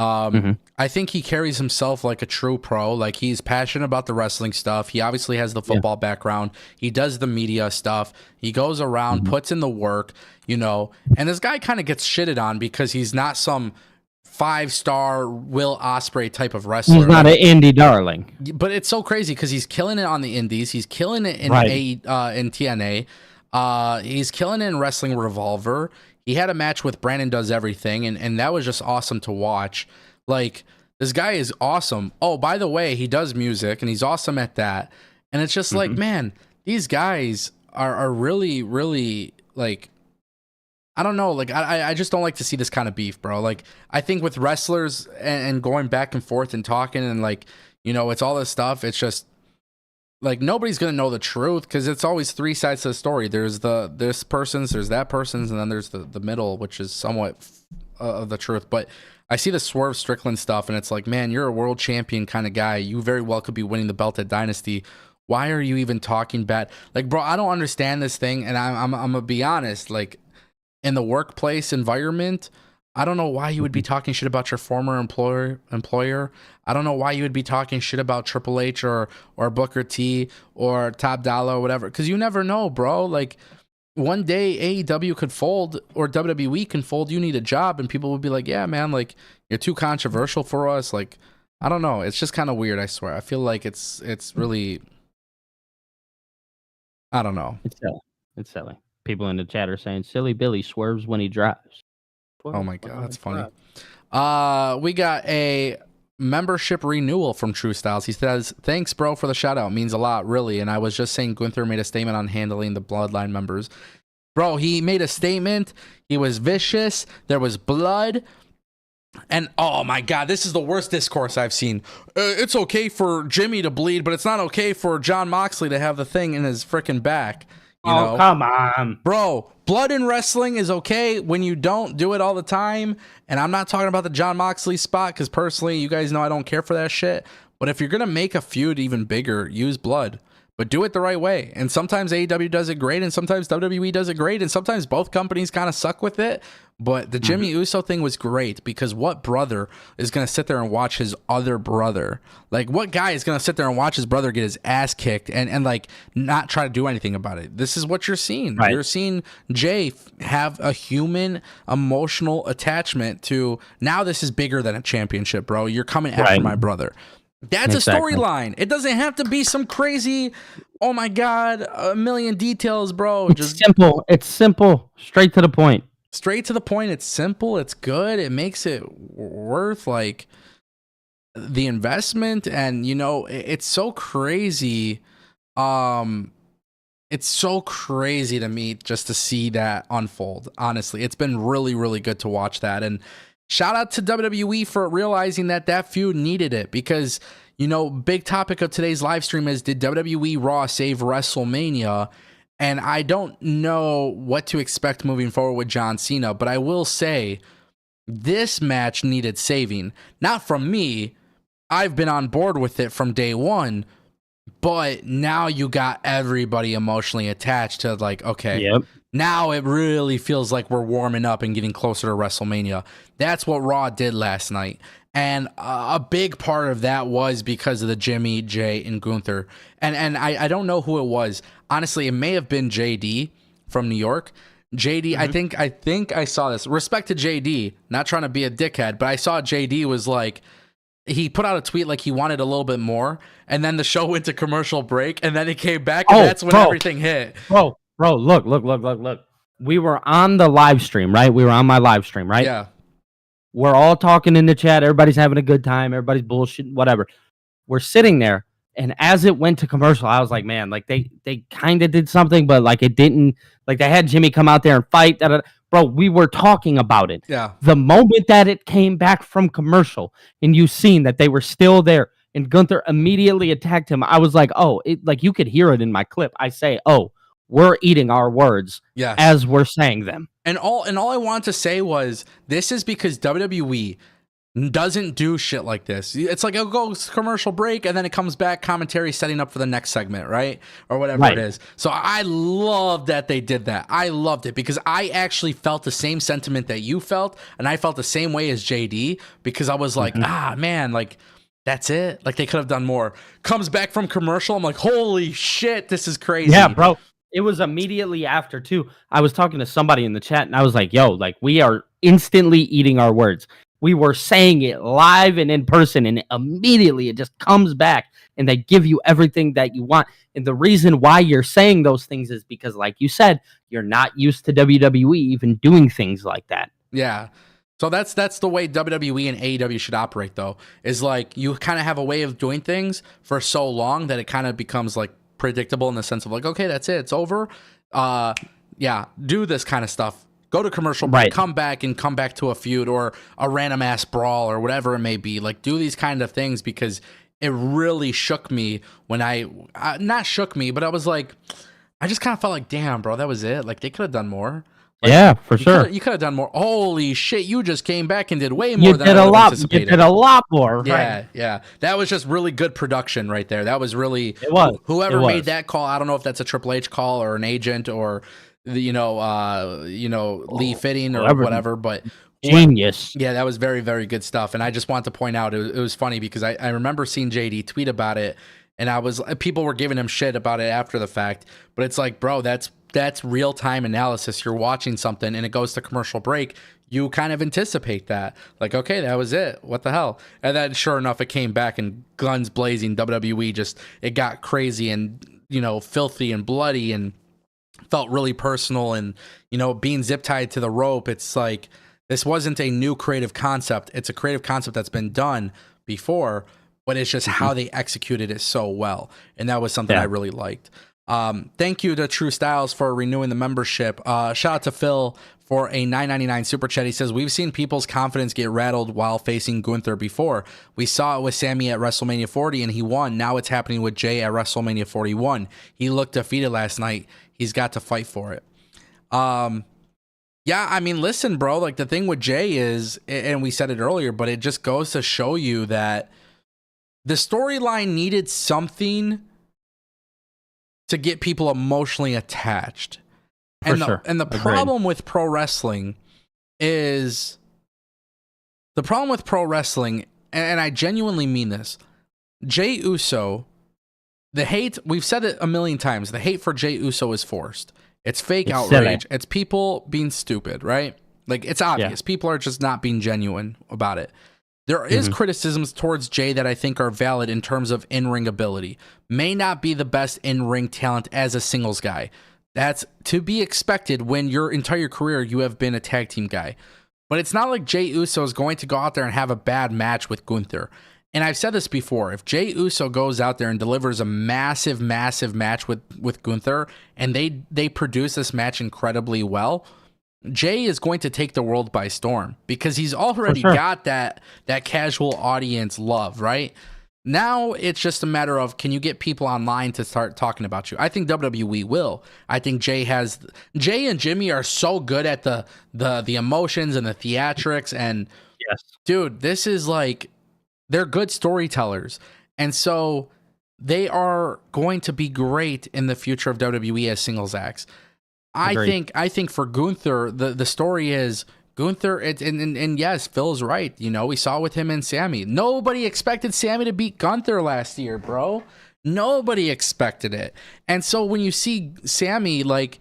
I think he carries himself like a true pro. Like he's passionate about the wrestling stuff. He obviously has the football background. He does the media stuff. He goes around, puts in the work, you know, and this guy kind of gets shitted on because he's not some 5-star Will Ospreay type of wrestler.
He's not an indie darling.
But it's so crazy because he's killing it on the indies. He's killing it in in TNA. He's killing it in Wrestling Revolver. He had a match with Brandon Does Everything, and that was just awesome to watch. Like, this guy is awesome. Oh, by the way, he does music, and he's awesome at that. And it's just like, man, these guys are really, really, like, I don't know. Like, I just don't like to see this kind of beef, bro. Like, I think with wrestlers and going back and forth and talking and, like, you know, it's all this stuff. It's just, like, nobody's gonna know the truth because it's always three sides to the story. There's this person's, there's that person's, and then there's the middle, which is somewhat of the truth. But I see the Swerve Strickland stuff, and it's like, man, you're a world champion kind of guy. You very well could be winning the belt at Dynasty. Why are you even talking bad? Like, bro, I don't understand this thing, and I'm gonna be honest. Like, in the workplace environment, I don't know why you would be talking shit about your former employer. I don't know why you would be talking shit about Triple H or Booker T or Top Dollar or whatever, because you never know, bro. Like, one day AEW could fold or WWE can fold. You need a job, and people would be like, yeah, man, like, you're too controversial for us. Like, I don't know. It's just kind of weird, I swear. I feel like it's really, I don't know.
It's silly. People in the chat are saying, silly Billy swerves when he drives.
Oh my God, that's funny. We got a membership renewal from True Styles. He says, thanks, bro, for the shout out. Means a lot, really. And I was just saying Gunther made a statement on handling the Bloodline members. Bro, he made a statement. He was vicious. There was blood. And oh my God, this is the worst discourse I've seen. It's okay for Jimmy to bleed, but it's not okay for Jon Moxley to have the thing in his freaking back. You know?
Come on.
Bro, blood in wrestling is okay when you don't do it all the time. And I'm not talking about the Jon Moxley spot, because personally, you guys know I don't care for that shit. But if you're going to make a feud even bigger, use blood. But do it the right way. And sometimes AEW does it great, and sometimes WWE does it great, and sometimes both companies kind of suck with it. But the Jimmy Uso thing was great, because what brother is going to sit there and watch his other brother? Like, what guy is going to sit there and watch his brother get his ass kicked and like, not try to do anything about it? This is what you're seeing. Right. You're seeing Jay have a human emotional attachment to, now this is bigger than a championship, bro. You're coming after my brother. That's a storyline. It doesn't have to be some crazy, oh my God, a million details, bro.
Just simple. It's simple. Straight to the point.
Straight to the point. It's simple. It's good. It makes it worth like the investment. And you know, it's so crazy. It's so crazy to me just to see that unfold. Honestly, it's been really, really good to watch that. And shout out to WWE for realizing that feud needed it, because, you know, big topic of today's live stream is, did WWE Raw save WrestleMania? And I don't know what to expect moving forward with John Cena, but I will say This match needed saving. Not from me. I've been on board with it from day one. But now you got everybody emotionally attached to like, okay, now it really feels like we're warming up and getting closer to WrestleMania. That's what Raw did last night. And a big part of that was because of the Jimmy, Jay, and Gunther. And I don't know who it was. Honestly, it may have been JD from New York. JD, I think I saw this. Respect to JD, not trying to be a dickhead, but I saw JD was like, he put out a tweet like he wanted a little bit more, and then the show went to commercial break, and then it came back, and that's when everything hit.
Bro, look. We were on the live stream, right? We were on my live stream, right?
Yeah.
We're all talking in the chat. Everybody's having a good time. Everybody's bullshitting, whatever. We're sitting there, and as it went to commercial, I was like, man, like they kind of did something, but like it didn't. Like they had Jimmy come out there and fight. Bro, we were talking about it.
Yeah.
The moment that it came back from commercial, and you seen that they were still there, and Gunther immediately attacked him, I was like, oh, like you could hear it in my clip. I say, oh, we're eating our words as we're saying them.
And all I wanted to say was, this is because WWE doesn't do shit like this. It's like it goes commercial break and then it comes back, commentary setting up for the next segment, right? Or whatever it is. So I love that they did that. I loved it because I actually felt the same sentiment that you felt, and I felt the same way as JD because I was like, man, like that's it. Like they could have done more. Comes back from commercial, I'm like, holy shit, this is crazy.
Yeah, bro. It was immediately after too. I was talking to somebody in the chat and I was like, yo, like we are instantly eating our words. We were saying it live and in person, and immediately it just comes back and they give you everything that you want. And the reason why you're saying those things is because, like you said, you're not used to WWE even doing things like that.
Yeah. So that's the way WWE and AEW should operate, though, is like you kind of have a way of doing things for so long that it kind of becomes like predictable in the sense of like, okay, that's it. It's over. Do this kind of stuff. Go to commercial break, come back to a feud or a random ass brawl or whatever it may be. Like do these kind of things because it really shook me when not shook me, but I was like, I just kind of felt like, damn, bro, that was it. Like they could have done more. Like,
yeah, for sure.
You could have done more. Holy shit, you just came back and did way more than I anticipated.
You did a lot more.
Yeah, yeah. That was just really good production right there. That was really
it was.
Whoever made that call. I don't know if that's a Triple H call or an agent or Lee Fitting or whatever, but
genius.
Yeah, that was very, very good stuff. And I just want to point out it was funny because I remember seeing JD tweet about it, and people were giving him shit about it after the fact. But it's like, bro, that's real time analysis. You're watching something and it goes to commercial break. You kind of anticipate that, like, okay, that was it. What the hell? And then sure enough, it came back and guns blazing. WWE it got crazy and filthy and bloody and felt really personal, and being zip tied to the rope. It's like this wasn't a new creative concept. It's a creative concept that's been done before, but it's just how they executed it so well, and that was something I really liked. Thank you to True Styles for renewing the membership. Shout out to Phil for a $9.99 super chat. He says, we've seen people's confidence get rattled while facing Gunther before. We saw it with Sammy at WrestleMania 40 and he won. Now it's happening with Jay at WrestleMania 41. He looked defeated last night. He's got to fight for it. Yeah, I mean, listen, bro, like the thing with Jay is, and we said it earlier, but it just goes to show you that the storyline needed something to get people emotionally attached. And the problem with pro wrestling is and I genuinely mean this, Jey Uso, the hate, we've said it a million times, the hate for Jey Uso is forced. It's fake outrage. It's people being stupid, right? Like, it's obvious. Yeah. People are just not being genuine about it. There is criticisms towards Jay that I think are valid in terms of in-ring ability. May not be the best in-ring talent as a singles guy. That's to be expected when your entire career you have been a tag team guy. But it's not like Jey Uso is going to go out there and have a bad match with Gunther. And I've said this before, if Jey Uso goes out there and delivers a massive, massive match with Gunther, and they produce this match incredibly well, Jay is going to take the world by storm because he's already got that casual audience love, right? Now it's just a matter of, can you get people online to start talking about you? I think WWE will. I think Jay and Jimmy are so good at the emotions and the theatrics, and
yes,
dude, this is like, they're good storytellers, and so they are going to be great in the future of WWE as singles acts. I think for Gunther, the story is Gunther, and yes, Phil's right. You know, we saw with him and Sammy. Nobody expected Sammy to beat Gunther last year, bro. Nobody expected it. And so when you see Sammy, like,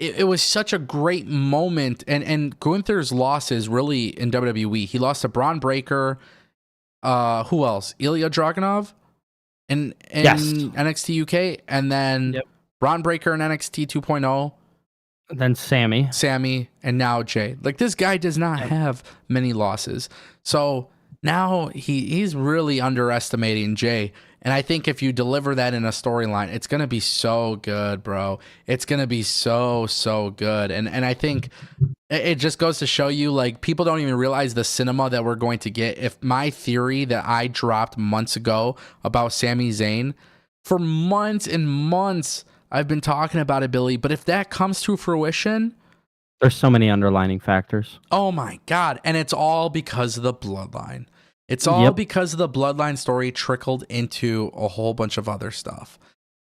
it was such a great moment. And Gunther's losses really in WWE. He lost to Braun Breaker. Who else? Ilya Dragunov in NXT UK, and then Braun Breaker in NXT 2.0.
Then Sammy,
and now Jay. Like, this guy does not have many losses. So now he's really underestimating Jay. And I think if you deliver that in a storyline, it's going to be so good, bro. It's going to be so good. And I think it just goes to show you, like, people don't even realize the cinema that we're going to get. If my theory that I dropped months ago about Sami Zayn, for months and months, I've been talking about it, Billy, but if that comes to fruition,
there's so many underlining factors.
Oh my God. And it's all because of the bloodline. It's all because of the bloodline story trickled into a whole bunch of other stuff.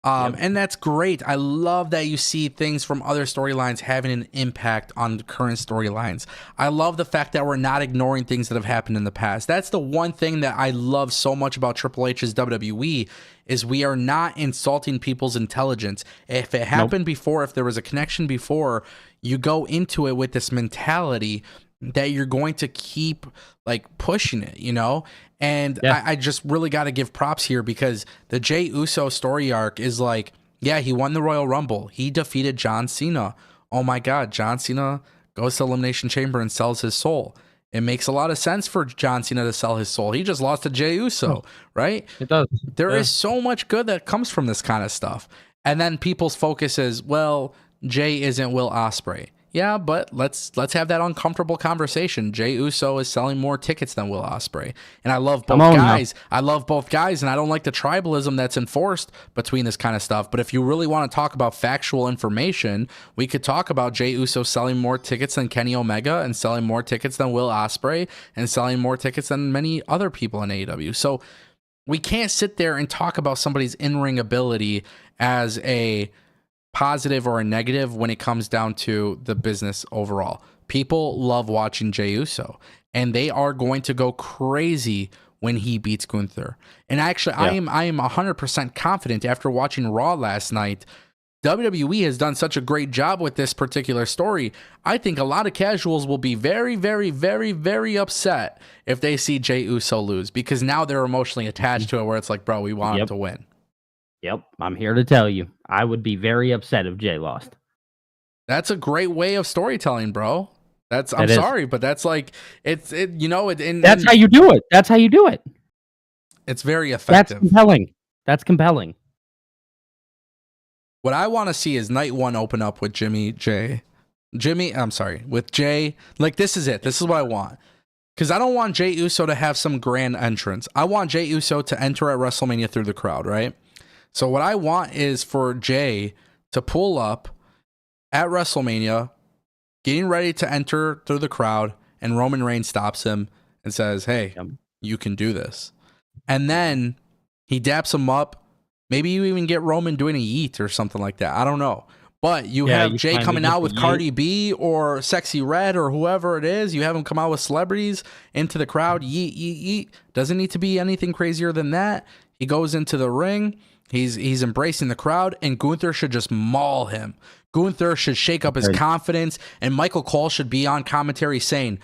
And that's great. I love that you see things from other storylines having an impact on the current storylines. I love the fact that we're not ignoring things that have happened in the past. That's the one thing that I love so much about Triple H's WWE, is we are not insulting people's intelligence. If it happened before, if there was a connection before, you go into it with this mentality that you're going to keep, like, pushing it, you know? And I just really got to give props here, because the Jey Uso story arc is like, yeah, he won the Royal Rumble. He defeated John Cena. Oh my God, John Cena goes to Elimination Chamber and sells his soul. It makes a lot of sense for John Cena to sell his soul. He just lost to Jey Uso, right?
It does.
There is so much good that comes from this kind of stuff. And then people's focus is, well, Jey isn't Will Ospreay. Yeah, but let's have that uncomfortable conversation. Jey Uso is selling more tickets than Will Ospreay, and I love both guys. I love both guys, and I don't like the tribalism that's enforced between this kind of stuff. But if you really want to talk about factual information, we could talk about Jey Uso selling more tickets than Kenny Omega, and selling more tickets than Will Ospreay, and selling more tickets than many other people in AEW. So we can't sit there and talk about somebody's in-ring ability as a positive or a negative when it comes down to the business overall. People love watching Jey Uso, and they are going to go crazy when he beats Gunther. And actually, I am 100% confident after watching Raw last night. WWE has done such a great job with this particular story. I think a lot of casuals will be very, very, very, very upset if they see Jey Uso lose, because now they're emotionally attached to it, where it's like, bro, we want him to win.
Yep, I'm here to tell you, I would be very upset if Jay lost.
That's a great way of storytelling, bro. I'm sorry, but that's like, that's how you do it. That's how you do it.
It's very effective. That's compelling.
What I want to see is night one open up with with Jay. Like, this is it. This is what I want. Because I don't want Jey Uso to have some grand entrance. I want Jey Uso to enter at WrestleMania through the crowd, right? So what I want is for Jay to pull up at WrestleMania, getting ready to enter through the crowd, and Roman Reigns stops him and says, hey, you can do this. And then he daps him up. Maybe you even get Roman doing a yeet or something like that. I don't know. But you have Jay coming out with Cardi B or Sexy Red or whoever it is. You have him come out with celebrities into the crowd. Yeet, yeet, yeet. Doesn't need to be anything crazier than that. He goes into the ring. He's embracing the crowd, and Gunther should just maul him. Gunther should shake up his confidence, and Michael Cole should be on commentary saying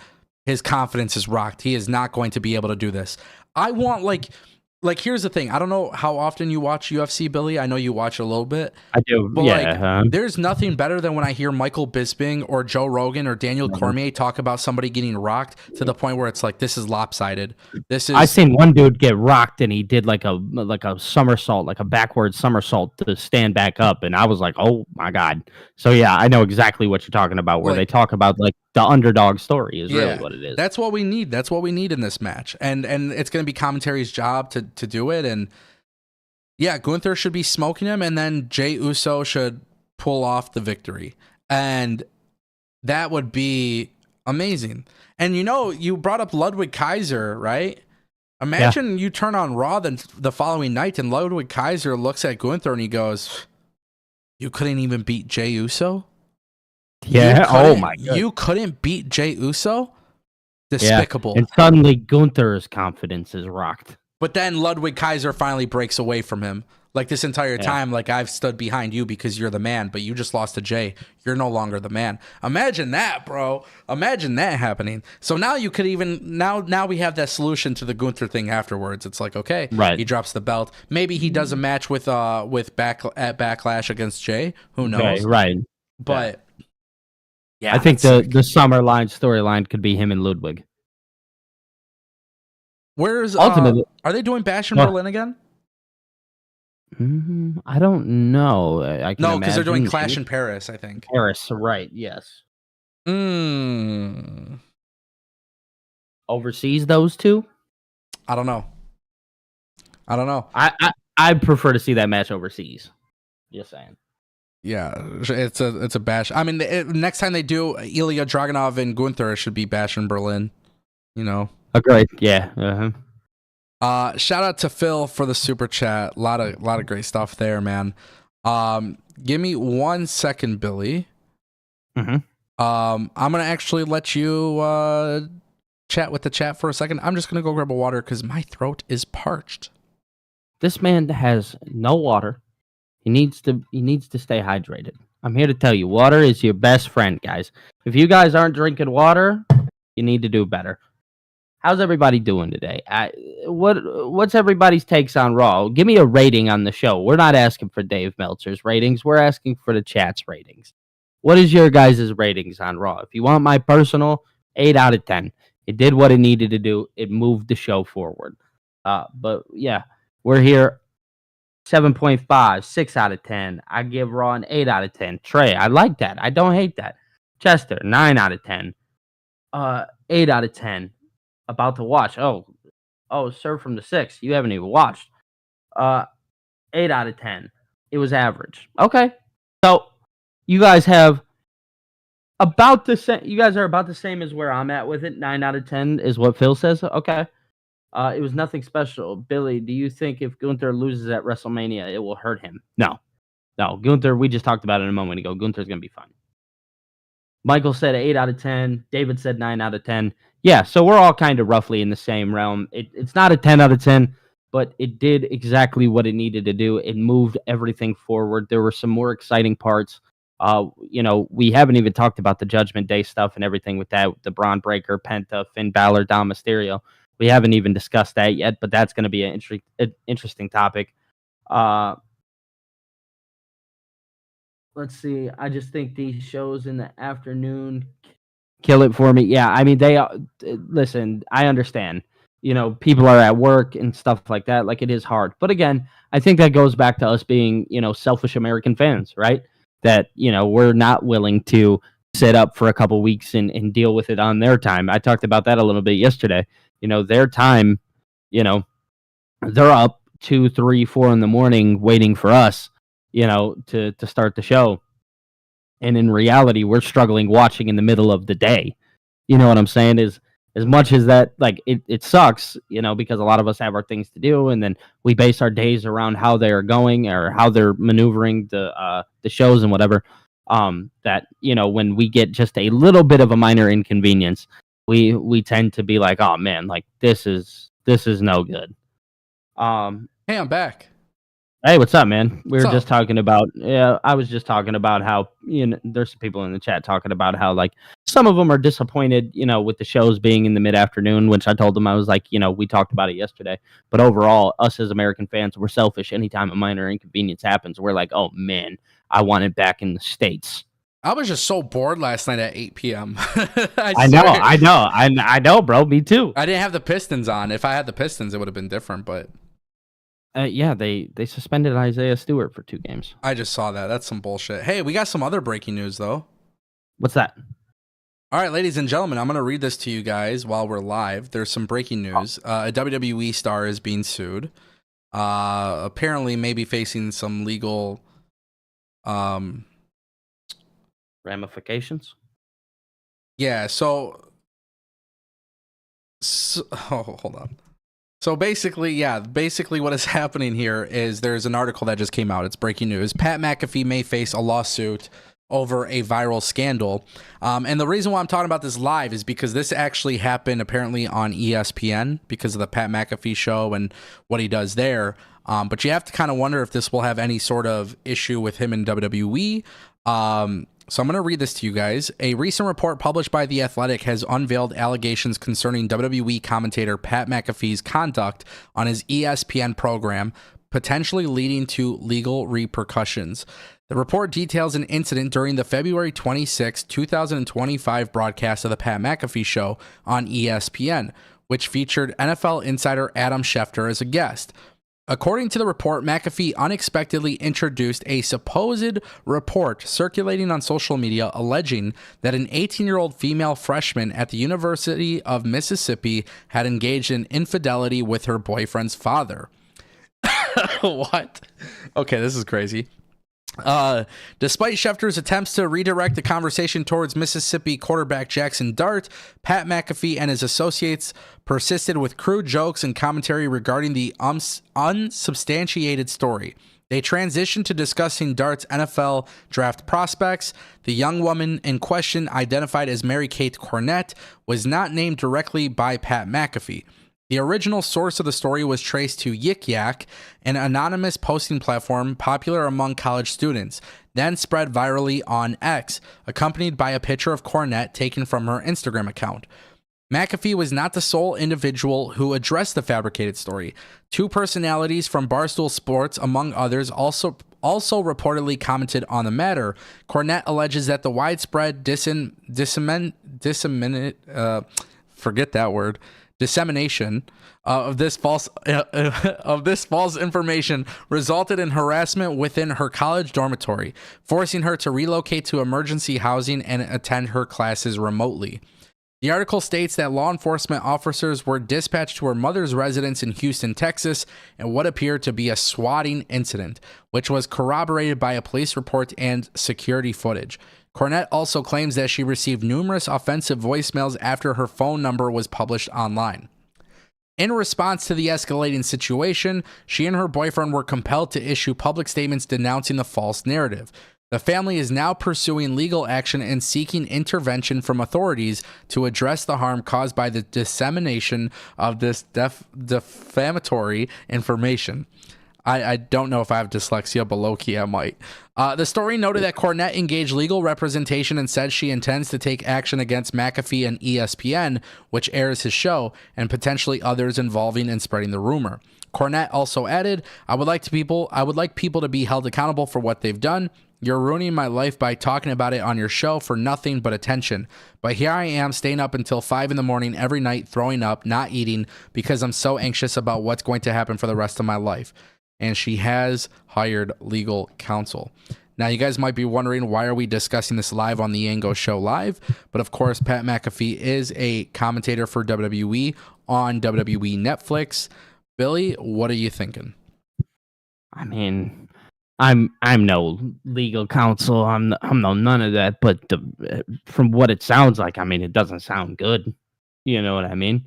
his confidence is rocked. He is not going to be able to do this. I want, like, here's the thing. I don't know how often you watch UFC, Billy. I know you watch a little bit.
I do.
But there's nothing better than when I hear Michael Bisping or Joe Rogan or Daniel Cormier talk about somebody getting rocked to the point where it's like, this is lopsided.
I've seen one dude get rocked, and he did like a somersault, like a backward somersault to stand back up, and I was like, oh my God. So yeah, I know exactly what you're talking about, where they talk about, like, the underdog story is really what it is.
That's what we need. That's what we need in this match. And it's going to be commentary's job to do it. And yeah, Gunther should be smoking him, and then Jey Uso should pull off the victory. And that would be amazing. And you brought up Ludwig Kaiser, right? Imagine you turn on Raw the following night and Ludwig Kaiser looks at Gunther and he goes, "You couldn't even beat Jey Uso?"
Yeah. Oh my God.
You couldn't beat Jey Uso? Despicable.
Yeah. And suddenly Gunther's confidence is rocked.
But then Ludwig Kaiser finally breaks away from him. Like this entire time, like I've stood behind you because you're the man, but you just lost to Jey. You're no longer the man. Imagine that, bro. Imagine that happening. So now you could even now we have that solution to the Gunther thing afterwards. It's like, okay, he drops the belt. Maybe he does a match with Backlash against Jey. Who knows?
Right.
But
I think the Summerline storyline could be him and Ludwig.
Where's ultimately? Are they doing Bash in Berlin again?
I don't know.
No, because they're doing Clash in Paris, I think.
Paris, right? Yes. Overseas, those two?
I don't know.
I prefer to see that match overseas. Just saying.
Yeah, it's a Bash. I mean, next time they do Ilya Dragunov and Gunther, it should be Bash in Berlin.
Agreed. Yeah.
Shout out to Phil for the super chat. A lot of great stuff there, man. Give me 1 second, Billy. I'm gonna actually let you chat with the chat for a second. I'm just gonna go grab a water because my throat is parched.
This man has no water. He needs to stay hydrated. I'm here to tell you, water is your best friend, guys. If you guys aren't drinking water, you need to do better. How's everybody doing today? What's everybody's takes on Raw? Give me a rating on the show. We're not asking for Dave Meltzer's ratings. We're asking for the chat's ratings. What is your guys' ratings on Raw? If you want my personal, 8 out of 10. It did what it needed to do. It moved the show forward. But yeah, we're here. 7.5, 6 out of 10. I give Raw an 8 out of 10. Trey, I like that. I don't hate that. Chester, 9 out of 10. 8 out of 10. About to watch. Oh, serve from the 6. You haven't even watched. 8 out of 10. It was average. Okay. So you guys have about the same. You guys are about the same as where I'm at with it. 9 out of 10 is what Phil says. Okay. It was nothing special. Billy, do you think if Gunther loses at WrestleMania, it will hurt him? No. Gunther, we just talked about it a moment ago. Gunther's going to be fine. Michael said 8 out of 10. David said 9 out of 10. Yeah, so we're all kind of roughly in the same realm. It's not a 10 out of 10, but it did exactly what it needed to do. It moved everything forward. There were some more exciting parts. We haven't even talked about the Judgment Day stuff and everything with that, the Braun Breaker, Penta, Finn Balor, Dom Mysterio. We haven't even discussed that yet, but that's going to be an interesting topic. Let's see. I just think these shows in the afternoon kill it for me. Yeah, I mean, listen, I understand. People are at work and stuff like that. Like, it is hard. But again, I think that goes back to us being, selfish American fans, right? That, we're not willing to sit up for a couple weeks and deal with it on their time. I talked about that a little bit yesterday. Their time, they're up 2, 3, 4 in the morning waiting for us, to start the show. And in reality, we're struggling watching in the middle of the day. You know what I'm saying? Is as much as that, like, it sucks, because a lot of us have our things to do, and then we base our days around how they're going or how they're maneuvering the shows and whatever. That, when we get just a little bit of a minor inconvenience, we tend to be like, oh man, like this is no good.
Hey, I'm back.
Hey, what's up, man? We were just talking about, I was just talking about how, there's some people in the chat talking about how, like, some of them are disappointed, with the shows being in the mid-afternoon, which I told them, I was like, we talked about it yesterday. But overall, us as American fans, we're selfish. Anytime a minor inconvenience happens, we're like, oh man, I want it back in the States.
I was just so bored last night at 8 p.m.
I know, bro. Me too.
I didn't have the Pistons on. If I had the Pistons, it would have been different, but...
yeah, they suspended Isaiah Stewart for 2 games.
I just saw that. That's some bullshit. Hey, we got some other breaking news, though.
What's that?
All right, ladies and gentlemen, I'm going to read this to you guys while we're live. There's some breaking news. A WWE star is being sued. Apparently, maybe facing some legal
ramifications.
Yeah. So hold on. So basically, what is happening here is there's an article that just came out. It's breaking news. Pat McAfee may face a lawsuit over a viral scandal. And the reason why I'm talking about this live is because this actually happened apparently on ESPN because of the Pat McAfee show and what he does there. But you have to kind of wonder if this will have any sort of issue with him in WWE. So I'm going to read this to you guys. A recent report published by The Athletic has unveiled allegations concerning WWE commentator Pat McAfee's conduct on his ESPN program, potentially leading to legal repercussions. The report details an incident during the February 26, 2025 broadcast of the Pat McAfee Show on ESPN, which featured NFL insider Adam Schefter as a guest. According to the report, McAfee unexpectedly introduced a supposed report circulating on social media alleging that an 18-year-old female freshman at the University of Mississippi had engaged in infidelity with her boyfriend's father. What? Okay, this is crazy. Despite Schefter's attempts to redirect the conversation towards Mississippi quarterback Jackson Dart, Pat McAfee and his associates persisted with crude jokes and commentary regarding the unsubstantiated story. They transitioned to discussing Dart's NFL draft prospects. The young woman in question, identified as Mary Kate Cornett, was not named directly by Pat McAfee. The original source of the story was traced to Yik Yak, an anonymous posting platform popular among college students, then spread virally on X, accompanied by a picture of Cornett taken from her Instagram account. McAfee was not the sole individual who addressed the fabricated story. Two personalities from Barstool Sports, among others, also reportedly commented on the matter. Cornett alleges that the widespread dissemination of this false information resulted in harassment within her college dormitory, forcing her to relocate to emergency housing and attend her classes remotely. The article states that law enforcement officers were dispatched to her mother's residence in Houston, Texas, in what appeared to be a swatting incident, which was corroborated by a police report and security footage. Cornett also claims that she received numerous offensive voicemails after her phone number was published online. In response to the escalating situation, she and her boyfriend were compelled to issue public statements denouncing the false narrative. The family is now pursuing legal action and seeking intervention from authorities to address the harm caused by the dissemination of this defamatory information. I don't know if I have dyslexia, but low-key I might. The story noted that Cornett engaged legal representation and said she intends to take action against McAfee and ESPN, which airs his show, and potentially others involving in spreading the rumor. Cornett also added, I would like people to be held accountable for what they've done. You're ruining my life by talking about it on your show for nothing but attention. But here I am staying up until 5 a.m. every night, throwing up, not eating, because I'm so anxious about what's going to happen for the rest of my life. And she has hired legal counsel. Now, you guys might be wondering, why are we discussing this live on the Ango show live? But of course, Pat McAfee is a commentator for WWE on WWE Netflix. Billy, what are you thinking?
I mean, I'm no legal counsel. I'm no none of that. But from what it sounds like, I mean, it doesn't sound good. You know what I mean?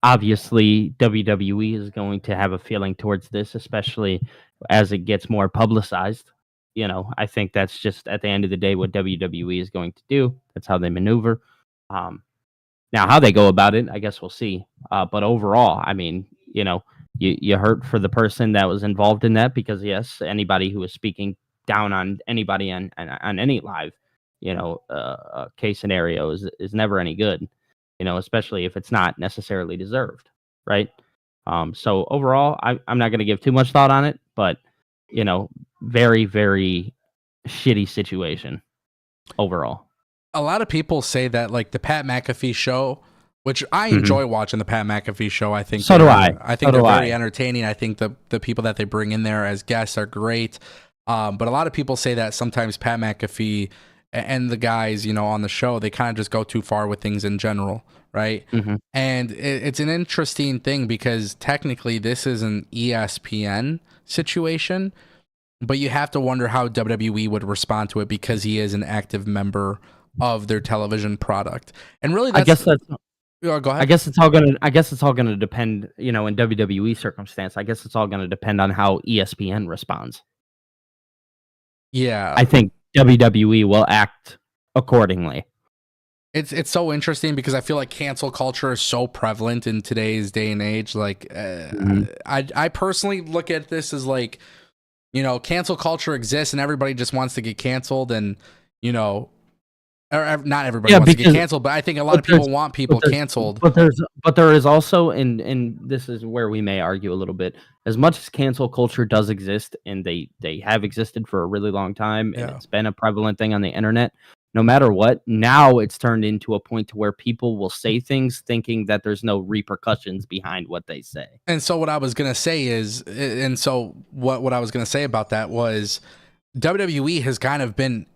Obviously, WWE is going to have a feeling towards this, especially as it gets more publicized. You know, I think that's just at the end of the day what WWE is going to do. That's how they maneuver. Now, how they go about it, I guess we'll see. But overall, I mean, you know, you hurt for the person that was involved in that, because yes, anybody who is speaking down on anybody on any live, you know, case scenario is never any good. You know, especially if it's not necessarily deserved, right? So overall, I'm not going to give too much thought on it, but, you know, very, very shitty situation overall.
A lot of people say that, like, the Pat McAfee show, which I enjoy watching the Pat McAfee show. I think
so do I.
I think they're very entertaining. I think the people that they bring in there as guests are great. But a lot of people say that sometimes Pat McAfee and the guys, on the show, they kind of just go too far with things in general, right?
Mm-hmm.
And it's an interesting thing because technically this is an ESPN situation, but you have to wonder how WWE would respond to it because he is an active member of their television product. And really,
I guess that's.
Go ahead.
I guess it's all gonna depend, in WWE circumstance. I guess it's all gonna depend on how ESPN responds.
Yeah,
I think WWE will act accordingly.
It's so interesting because I feel like cancel culture is so prevalent in today's day and age. Like, I personally look at this as like, cancel culture exists and everybody just wants to get canceled, and or not everybody wants to get canceled, but I think a lot of people want people canceled.
But there is also, and this is where we may argue a little bit. As much as cancel culture does exist, and they have existed for a really long time, and it's been a prevalent thing on the internet. No matter what, now it's turned into a point to where people will say things thinking that there's no repercussions behind what they say.
And so what I was gonna say is, what I was gonna say about that was, WWE has kind of been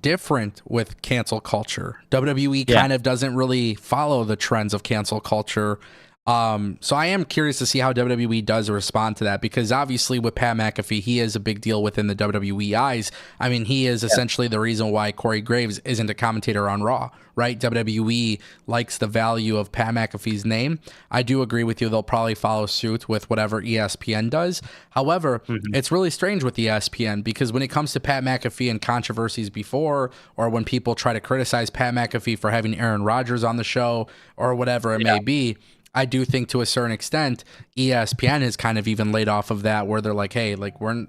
different with cancel culture. WWE kind of doesn't really follow the trends of cancel culture. So I am curious to see how WWE does respond to that, because obviously with Pat McAfee, he is a big deal within the WWE eyes. I mean, he is essentially the reason why Corey Graves isn't a commentator on Raw, right? WWE likes the value of Pat McAfee's name. I do agree with you. They'll probably follow suit with whatever ESPN does. However, it's really strange with ESPN, because when it comes to Pat McAfee and controversies before, or when people try to criticize Pat McAfee for having Aaron Rodgers on the show or whatever it may be, I do think to a certain extent, ESPN is kind of even laid off of that, where they're like, hey, we're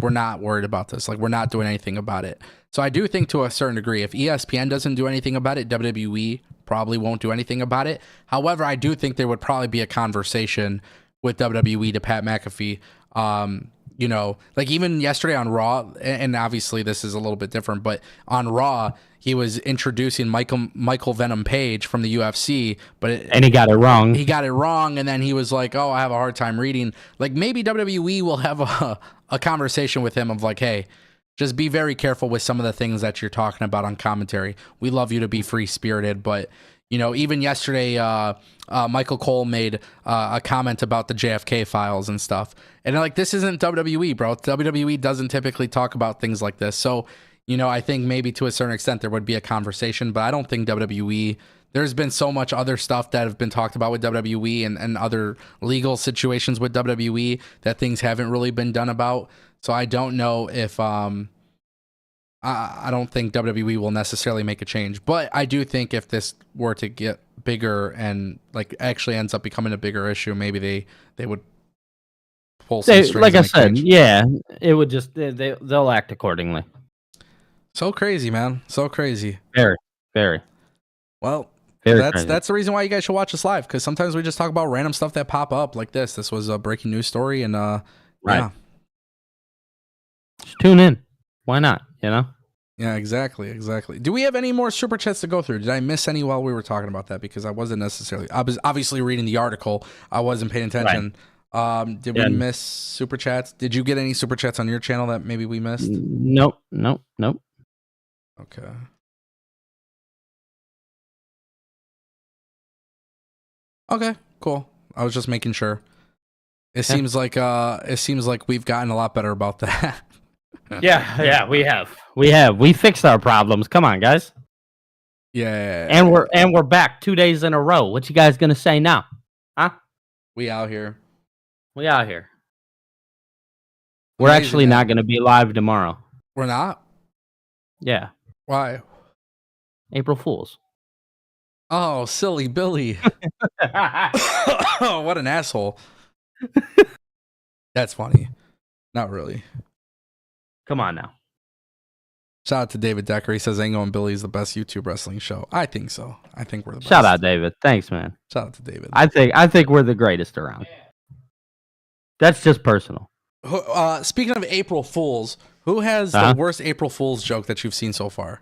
not worried about this. We're not doing anything about it. So I do think to a certain degree, if ESPN doesn't do anything about it, WWE probably won't do anything about it. However, I do think there would probably be a conversation with WWE to Pat McAfee. Even yesterday on Raw, and obviously this is a little bit different, but on Raw, he was introducing Michael Venom Page from the UFC, and
he got it wrong.
He got it wrong, and then he was like, "Oh, I have a hard time reading." Like, maybe WWE will have a conversation with him of like, "Hey, just be very careful with some of the things that you're talking about on commentary. We love you to be free spirited, but." Even yesterday, Michael Cole made a comment about the JFK files and stuff. And this isn't WWE, bro. WWE doesn't typically talk about things like this. So, I think maybe to a certain extent there would be a conversation, but I don't think WWE, there's been so much other stuff that have been talked about with WWE and other legal situations with WWE that things haven't really been done about. So I don't know if, I don't think WWE will necessarily make a change, but I do think if this were to get bigger and actually ends up becoming a bigger issue, maybe they would pull some strings.
Like I said, it would just they'll act accordingly.
So crazy, man. So crazy.
Very, very.
Well,
crazy.
That's the reason why you guys should watch us live, because sometimes we just talk about random stuff that pop up like this. This was a breaking news story, and yeah.
Just tune in. Why not?
Yeah, exactly. Do we have any more super chats to go through? Did I miss any while we were talking about that? Because I wasn't necessarily. I was obviously reading the article. I wasn't paying attention. Right. Did we miss super chats? Did you get any super chats on your channel that maybe we missed?
Nope.
Okay. Okay, cool. I was just making sure. It seems like we've gotten a lot better about that.
Yeah, we have. We fixed our problems. Come on, guys.
Yeah.
And we're back 2 days in a row. What you guys gonna say now? Huh?
We out here.
We're actually not gonna be live tomorrow.
We're not?
Yeah.
Why?
April Fools.
Oh, silly Billy. Oh, what an asshole. That's funny. Not really.
Come on now.
Shout out to David Decker. He says Ango and Billy is the best YouTube wrestling show. I think so. I think we're the best.
Shout out, David. Thanks, man.
Shout out to David.
I think we're the greatest around. That's just personal.
Speaking of April Fools, who has the worst April Fools joke that you've seen so far?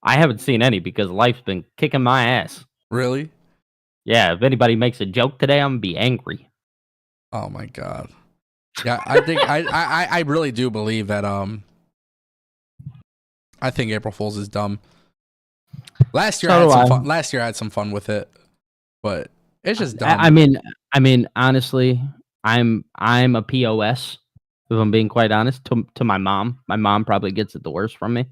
I haven't seen any because life's been kicking my ass.
Really?
Yeah, if anybody makes a joke today, I'm gonna be angry.
Oh my god. Yeah, I think I really do believe that I think April Fool's is dumb. Last year I had some fun with it, but it's just dumb.
I mean, honestly, I'm a POS. If I'm being quite honest, to my mom. My mom probably gets it the worst from me.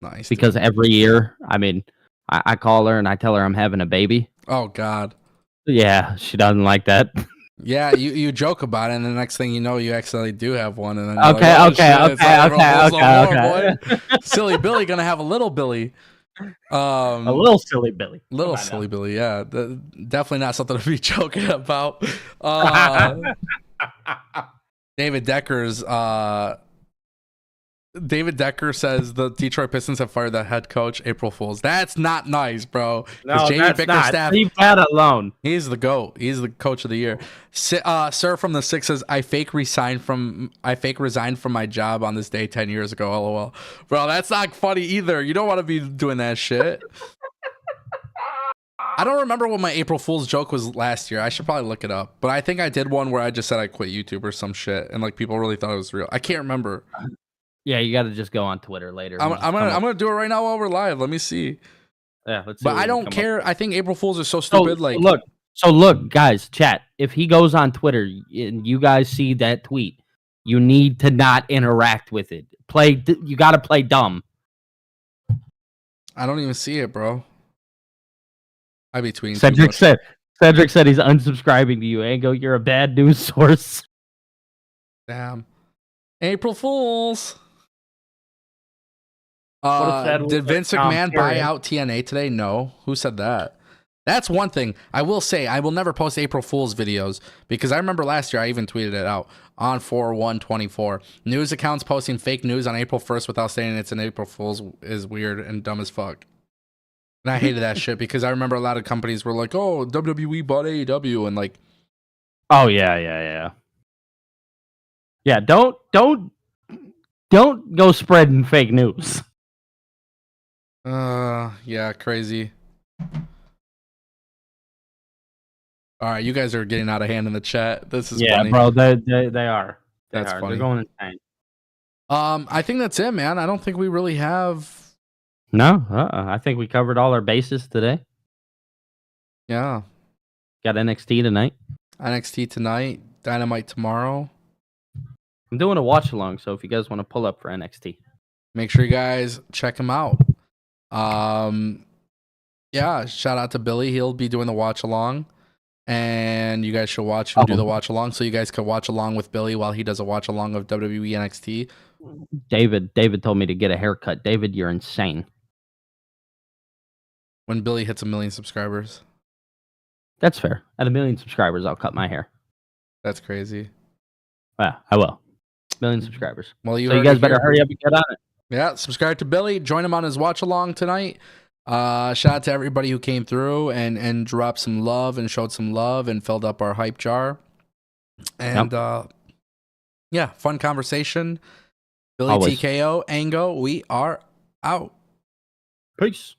Nice.
Because every year, I mean, I call her and I tell her I'm having a baby.
Oh God.
Yeah, she doesn't like that.
Yeah, you joke about it, and the next thing you know, you accidentally do have one, and then
okay.
Silly Billy gonna have a little Billy.
A little silly Billy.
Little silly Billy, yeah. Definitely not something to be joking about. David Decker says the Detroit Pistons have fired the head coach. April Fools. That's not nice, bro.
No, that's not. Leave that alone.
He's the GOAT. He's the coach of the year. Sir from the Six says, I fake resigned from my job on this day 10 years ago. LOL. Bro, that's not funny either. You don't want to be doing that shit. I don't remember what my April Fool's joke was last year. I should probably look it up. But I think I did one where I just said I quit YouTube or some shit, and like people really thought it was real. I can't remember.
Yeah, you got to just go on Twitter later.
I'm gonna do it right now while we're live. Let me see.
Yeah, let's see.
But I don't care. I think April Fools are so stupid.
Look, guys, chat. If he goes on Twitter and you guys see that tweet, you need to not interact with it. You got to play dumb.
I don't even see it, bro. I be tweeting.
Cedric said he's unsubscribing to you, Ango. You're a bad news source.
Damn. April Fools. Did Vince McMahon buy out TNA today? No. Who said that? That's one thing. I will say I will never post April Fool's videos because I remember last year I even tweeted it out on 4/1/24. News accounts posting fake news on April 1st without saying it's an April Fool's is weird and dumb as fuck. And I hated that shit because I remember a lot of companies were like, "Oh, WWE bought AEW," and like,
"Oh yeah. Don't go spreading fake news."
Yeah, crazy. All right, you guys are getting out of hand in the chat. This is funny.
Bro. They are.
That's funny.
They're going insane.
I think that's it, man. I don't think we really have.
No, I think we covered all our bases today.
Yeah.
Got NXT tonight.
Dynamite tomorrow.
I'm doing a watch along, so if you guys want to pull up for NXT,
make sure you guys check him out. Yeah, shout out to Billy. He'll be doing the watch along, and you guys should watch him do the watch along, so you guys could watch along with Billy while he does a watch along of WWE NXT.
David told me to get a haircut. David, you're insane.
When Billy hits 1 million subscribers.
That's fair. At 1 million subscribers, I'll cut my hair.
That's crazy.
Yeah, I will. 1 million subscribers.
Well,
you guys better hurry up and get on it.
Yeah, subscribe to Billy. Join him on his watch along tonight. Shout out to everybody who came through and dropped some love and showed some love and filled up our hype jar. And yeah, fun conversation. Billy, always. TKO, Ango, we are out.
Peace.